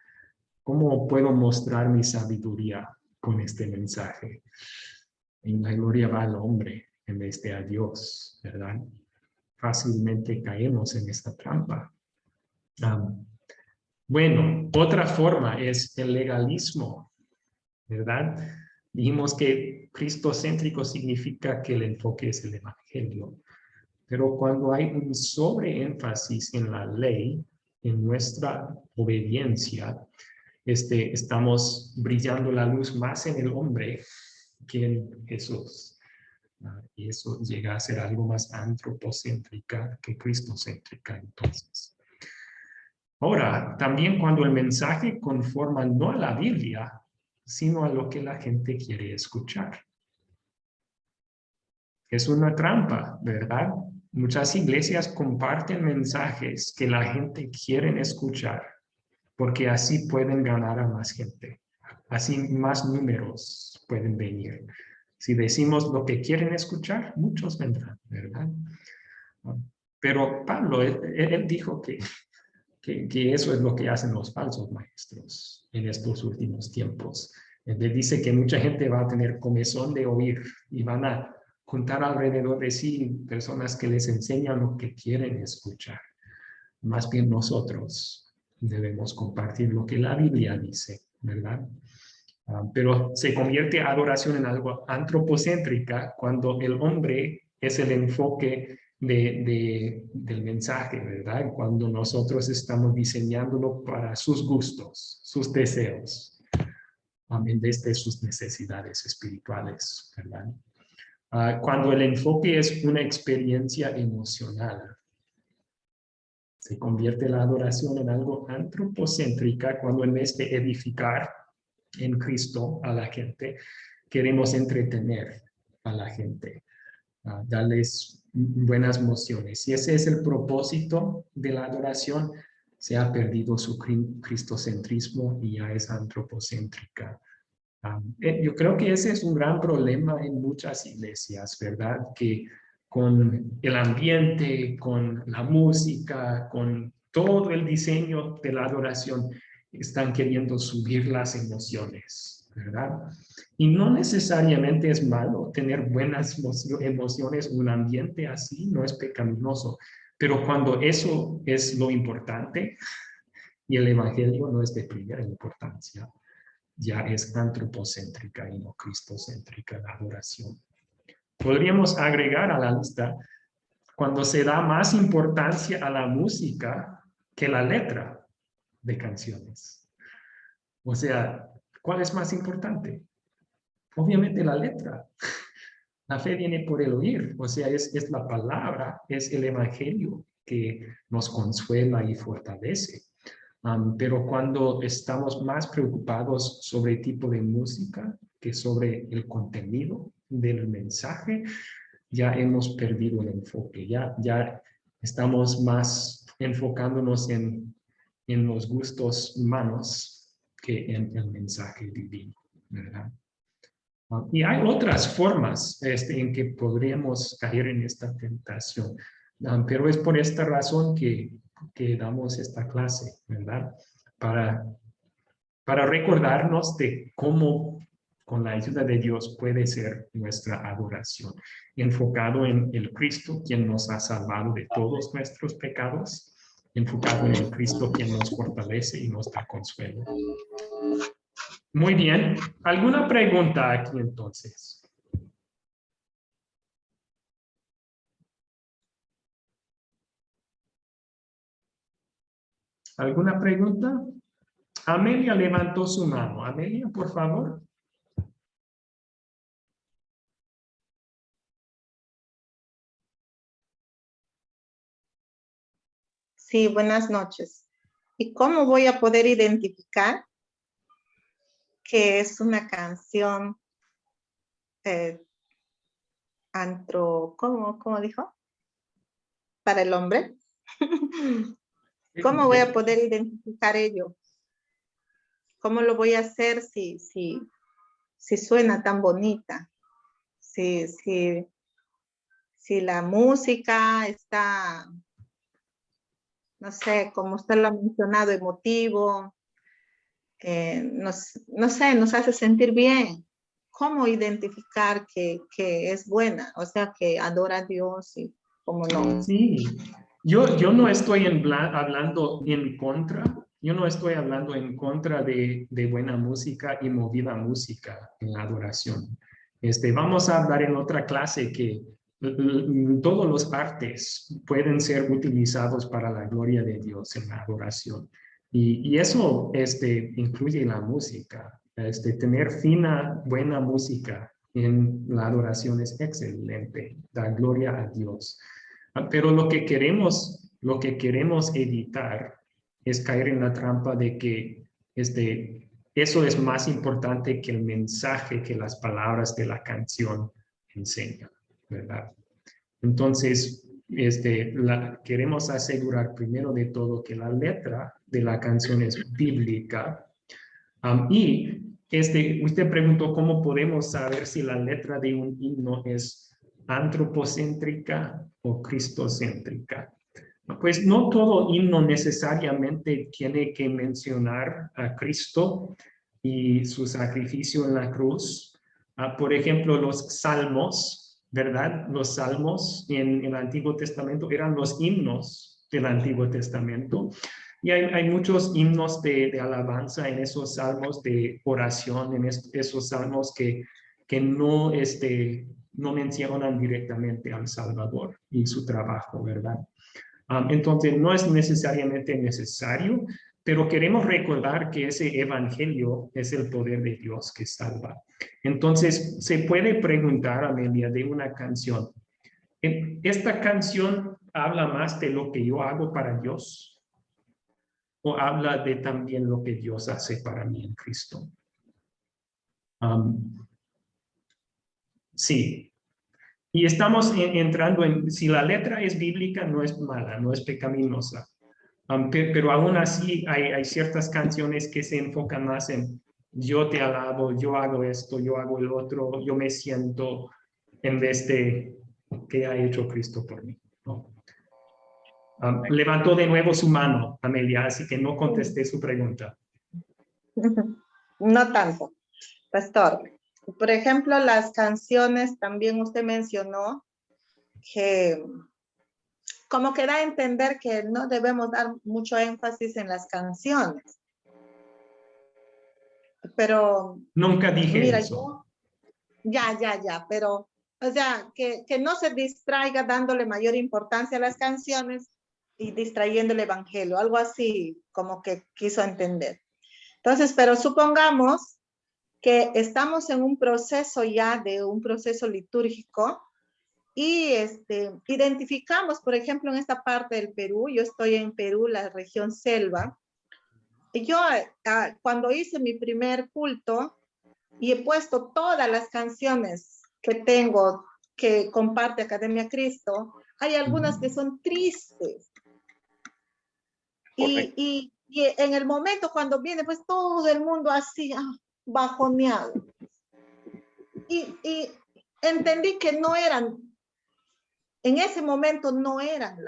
¿Cómo puedo mostrar mi sabiduría con este mensaje? Y la gloria va al hombre en vez de a Dios, ¿verdad? Fácilmente caemos en esta trampa. Bueno, otra forma es el legalismo, ¿verdad? Dijimos que cristocéntrico significa que el enfoque es el evangelio. Pero cuando hay un sobreénfasis en la ley, en nuestra obediencia, estamos brillando la luz más en el hombre quieren Jesús. Y eso llega a ser algo más antropocéntrica que cristocéntrica entonces. Ahora, también cuando el mensaje conforma no a la Biblia, sino a lo que la gente quiere escuchar. Es una trampa, ¿verdad? Muchas iglesias comparten mensajes que la gente quiere escuchar, porque así pueden ganar a más gente. Así más números pueden venir. Si decimos lo que quieren escuchar, muchos vendrán, ¿verdad? Pero Pablo, él dijo que eso es lo que hacen los falsos maestros en estos últimos tiempos. Él dice que mucha gente va a tener comezón de oír y van a juntar alrededor de sí personas que les enseñan lo que quieren escuchar. Más bien nosotros debemos compartir lo que la Biblia dice, ¿verdad? Pero se convierte adoración en algo antropocéntrica cuando el hombre es el enfoque del mensaje, ¿verdad? Cuando nosotros estamos diseñándolo para sus gustos, sus deseos, en vez de sus necesidades espirituales, ¿verdad? Cuando el enfoque es una experiencia emocional, se convierte la adoración en algo antropocéntrica cuando en vez de edificar en Cristo a la gente, queremos entretener a la gente, darles buenas emociones. Si ese es el propósito de la adoración, se ha perdido su cristocentrismo y ya es antropocéntrica. Yo creo que ese es un gran problema en muchas iglesias, ¿verdad? Que con el ambiente, con la música, con todo el diseño de la adoración, están queriendo subir las emociones, ¿verdad? Y no necesariamente es malo tener buenas emociones, un ambiente así no es pecaminoso, pero cuando eso es lo importante y el evangelio no es de primera importancia, ya es antropocéntrica y no cristocéntrica la adoración. Podríamos agregar a la lista cuando se da más importancia a la música que la letra de canciones. O sea, ¿cuál es más importante? Obviamente la letra. La fe viene por el oír, o sea, es la palabra, es el evangelio que nos consuela y fortalece. Pero cuando estamos más preocupados sobre el tipo de música que sobre el contenido del mensaje, ya hemos perdido el enfoque, ya estamos más enfocándonos en los gustos humanos que en el mensaje divino, ¿verdad? Y hay otras formas en que podríamos caer en esta tentación, pero es por esta razón que damos esta clase, ¿verdad? Para recordarnos de cómo, con la ayuda de Dios, puede ser nuestra adoración, enfocado en el Cristo, quien nos ha salvado de todos nuestros pecados, enfocado en el Cristo, quien nos fortalece y nos da consuelo. Muy bien. ¿Alguna pregunta aquí entonces? ¿Alguna pregunta? Amelia levantó su mano. Amelia, por favor. Sí, buenas noches. ¿Y cómo voy a poder identificar que es una canción ¿cómo dijo? Para el hombre. ¿Cómo voy a poder identificar ello? ¿Cómo lo voy a hacer si suena tan bonita? Si la música está, no sé, como usted lo ha mencionado, emotivo, no sé, nos hace sentir bien. ¿Cómo identificar que es buena? O sea, que adora a Dios y cómo no. Sí, yo no estoy hablando en contra. Yo no estoy hablando en contra de buena música y movida música en la adoración. Vamos a hablar en otra clase que todos los artes pueden ser utilizados para la gloria de Dios en la adoración. Y eso incluye la música. Tener fina, buena música en la adoración es excelente, da gloria a Dios. Pero lo que queremos evitar es caer en la trampa de que eso es más importante que el mensaje, que las palabras de la canción enseñan, ¿verdad? Entonces, queremos asegurar primero de todo que la letra de la canción es bíblica. Y usted preguntó cómo podemos saber si la letra de un himno es antropocéntrica o cristocéntrica. Pues no todo himno necesariamente tiene que mencionar a Cristo y su sacrificio en la cruz. Por ejemplo, los salmos, ¿verdad? Los salmos en el Antiguo Testamento eran los himnos del Antiguo Testamento. Y hay muchos himnos de alabanza en esos salmos, de oración, en esos salmos que no mencionan directamente al Salvador y su trabajo, ¿verdad? Entonces, no es necesariamente necesario, pero queremos recordar que ese evangelio es el poder de Dios que salva. Entonces, se puede preguntar, Amelia, de una canción. ¿Esta canción habla más de lo que yo hago para Dios? ¿O habla de también lo que Dios hace para mí en Cristo? Sí. Y estamos entrando en, si la letra es bíblica, no es mala, no es pecaminosa. Pero aún así hay ciertas canciones que se enfocan más en yo te alabo, yo hago esto, yo hago el otro, yo me siento, en vez de qué ha hecho Cristo por mí, ¿no? Levantó de nuevo su mano, Amelia, así que no contesté su pregunta. No tanto, pastor. Por ejemplo, las canciones, también usted mencionó que como que da a entender que no debemos dar mucho énfasis en las canciones. Pero... Nunca dije mira, eso. Ya, pero, o sea, que no se distraiga dándole mayor importancia a las canciones y distrayendo el evangelio, algo así como que quiso entender. Entonces, pero supongamos que estamos en un proceso ya de un proceso litúrgico y identificamos, por ejemplo, en esta parte del Perú, yo estoy en Perú, la región selva, y yo cuando hice mi primer culto y he puesto todas las canciones que tengo que comparte Academia Cristo, hay algunas que son tristes. Y en el momento cuando viene, pues todo el mundo así, bajoneado. Y entendí que no eran, en ese momento no eran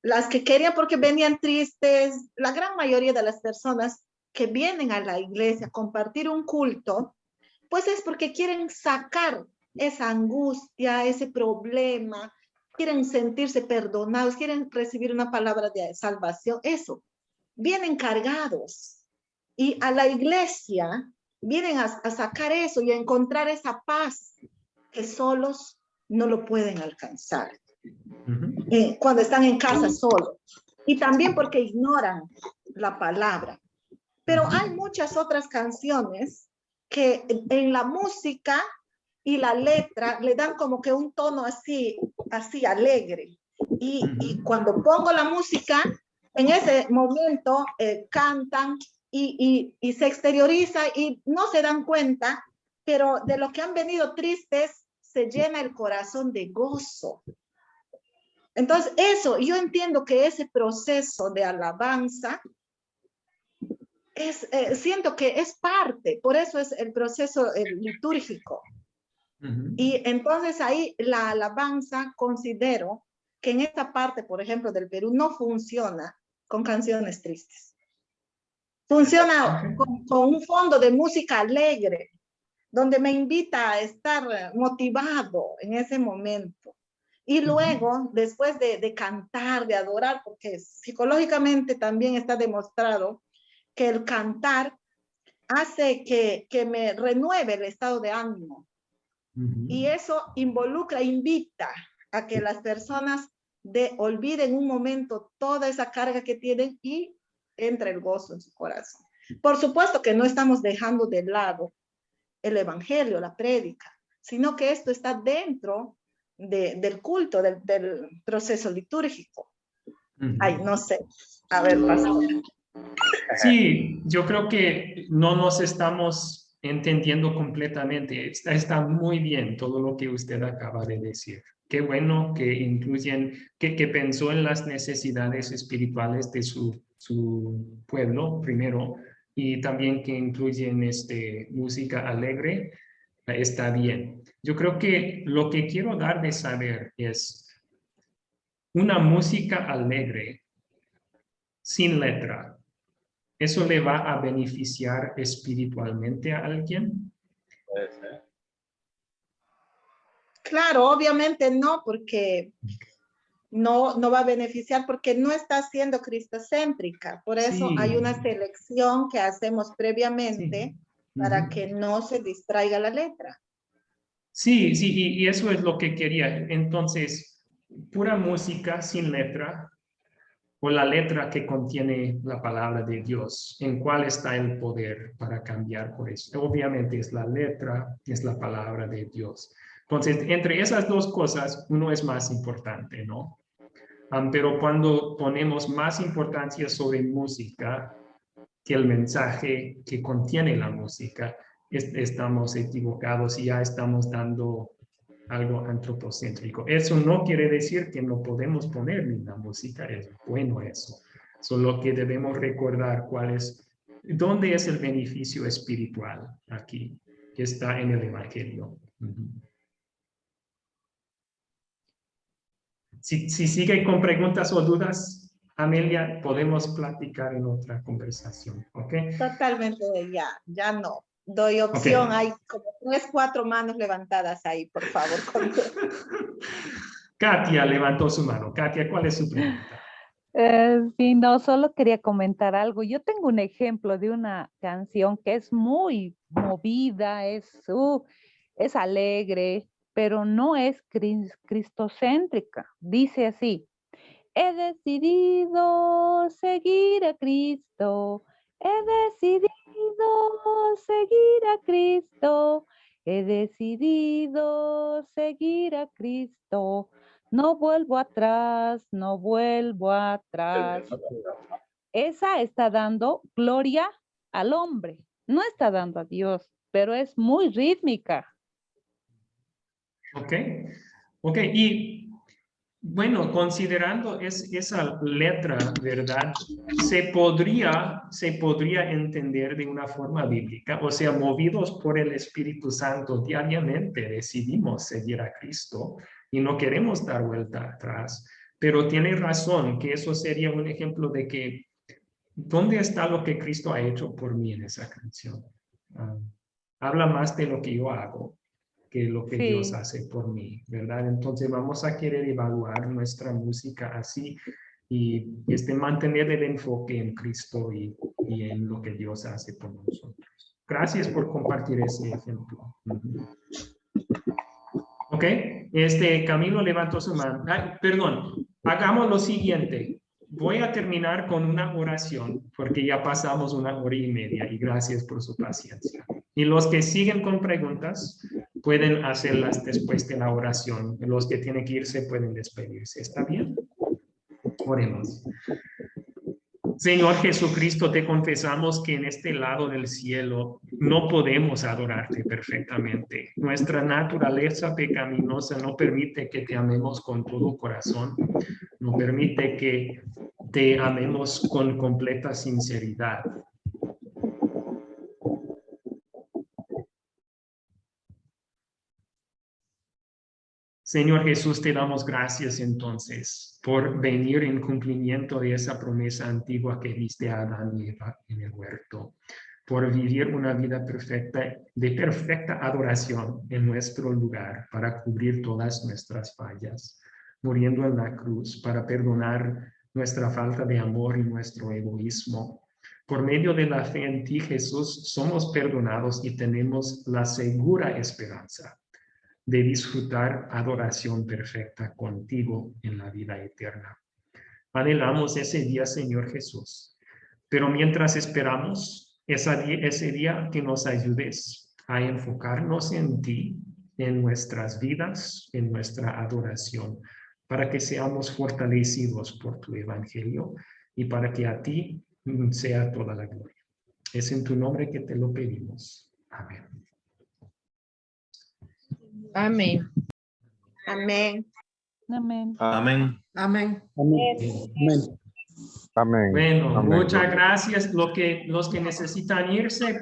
las que querían, porque venían tristes. La gran mayoría de las personas que vienen a la iglesia a compartir un culto, pues es porque quieren sacar esa angustia, ese problema, quieren sentirse perdonados, quieren recibir una palabra de salvación, eso. Vienen cargados y a la iglesia vienen a sacar eso y a encontrar esa paz que solos no lo pueden alcanzar. Cuando están en casa solos. Y también porque ignoran la palabra. Pero hay muchas otras canciones que en la música y la letra le dan como que un tono así alegre. Y cuando pongo la música, en ese momento cantan y se exterioriza y no se dan cuenta, pero de lo que han venido tristes se llena el corazón de gozo. Entonces eso, yo entiendo que ese proceso de alabanza siento que es parte, por eso es el proceso litúrgico. Y entonces ahí la alabanza, considero que en esta parte, por ejemplo, del Perú, no funciona con canciones tristes. Funciona con un fondo de música alegre, donde me invita a estar motivado en ese momento. Y luego, después de cantar, de adorar, porque psicológicamente también está demostrado que el cantar hace que me renueve el estado de ánimo. Y eso involucra, invita a que las personas olviden un momento toda esa carga que tienen y entra el gozo en su corazón. Por supuesto que no estamos dejando de lado el evangelio, la prédica, sino que esto está dentro del culto, del proceso litúrgico. Ay, no sé. A ver, pastor. Sí, yo creo que no nos estamos entendiendo completamente. Está muy bien todo lo que usted acaba de decir. Qué bueno que incluyen, que pensó en las necesidades espirituales de su pueblo primero, y también que incluyen música alegre. Está bien. Yo creo que lo que quiero dar de saber es una música alegre sin letra. ¿Eso le va a beneficiar espiritualmente a alguien? Puede ser. Claro, obviamente no, porque no va a beneficiar, porque no está siendo cristocéntrica. Por eso Sí. hay una selección que hacemos previamente para Ujú. que no se distraiga la letra. Sí, y eso es lo que quería. Entonces, pura música sin letra, o la letra que contiene la palabra de Dios, ¿en cuál está el poder para cambiar por eso? Obviamente es la letra, es la palabra de Dios. Entonces, entre esas dos cosas, uno es más importante, ¿no? Pero cuando ponemos más importancia sobre música que el mensaje que contiene la música, estamos equivocados y ya estamos dando algo antropocéntrico. Eso no quiere decir que no podemos poner la música, es bueno eso. Solo que debemos recordar dónde es el beneficio espiritual aquí, que está en el Evangelio. Si sigue con preguntas o dudas, Amelia, podemos platicar en otra conversación, ¿ok? Totalmente, ya no. Doy opción, Ok. hay como 3, 4 manos levantadas ahí, por favor. Katia levantó su mano. Katia, ¿cuál es su pregunta? Sí, no, solo quería comentar algo. Yo tengo un ejemplo de una canción que es muy movida, es alegre, pero no es cristocéntrica. Dice así: he decidido seguir a Cristo, he decidido seguir a Cristo, he decidido seguir a Cristo. No vuelvo atrás, no vuelvo atrás. Esa está dando gloria al hombre, no está dando a Dios, pero es muy rítmica. Ok, y bueno, considerando esa letra, ¿verdad? Se podría entender de una forma bíblica, o sea, movidos por el Espíritu Santo diariamente decidimos seguir a Cristo y no queremos dar vuelta atrás, pero tiene razón que eso sería un ejemplo de que, ¿dónde está lo que Cristo ha hecho por mí en esa canción? Habla más de lo que yo hago que lo que Dios hace por mí, ¿verdad? Entonces vamos a querer evaluar nuestra música así y mantener el enfoque en Cristo y en lo que Dios hace por nosotros. Gracias por compartir ese ejemplo. Ok, Camilo levantó su mano. Ay, perdón, hagamos lo siguiente. Voy a terminar con una oración porque ya pasamos 1 hora y media y gracias por su paciencia. Y los que siguen con preguntas pueden hacerlas después de la oración. Los que tienen que irse pueden despedirse. ¿Está bien? Oremos. Señor Jesucristo, te confesamos que en este lado del cielo no podemos adorarte perfectamente. Nuestra naturaleza pecaminosa no permite que te amemos con todo corazón, no permite que te amemos con completa sinceridad. Señor Jesús, te damos gracias entonces por venir en cumplimiento de esa promesa antigua que diste a Adán y Eva en el huerto, por vivir una vida perfecta, de perfecta adoración en nuestro lugar para cubrir todas nuestras fallas, muriendo en la cruz para perdonar nuestra falta de amor y nuestro egoísmo. Por medio de la fe en ti, Jesús, somos perdonados y tenemos la segura esperanza de disfrutar adoración perfecta contigo en la vida eterna. Anhelamos ese día, Señor Jesús, pero mientras esperamos ese día, que nos ayudes a enfocarnos en ti, en nuestras vidas, en nuestra adoración, para que seamos fortalecidos por tu evangelio y para que a ti sea toda la gloria. Es en tu nombre que te lo pedimos. Amén. Amén. Amén. Amén. Amén. Amén. Amén. Bueno, Amén. muchas gracias. Los que necesitan irse,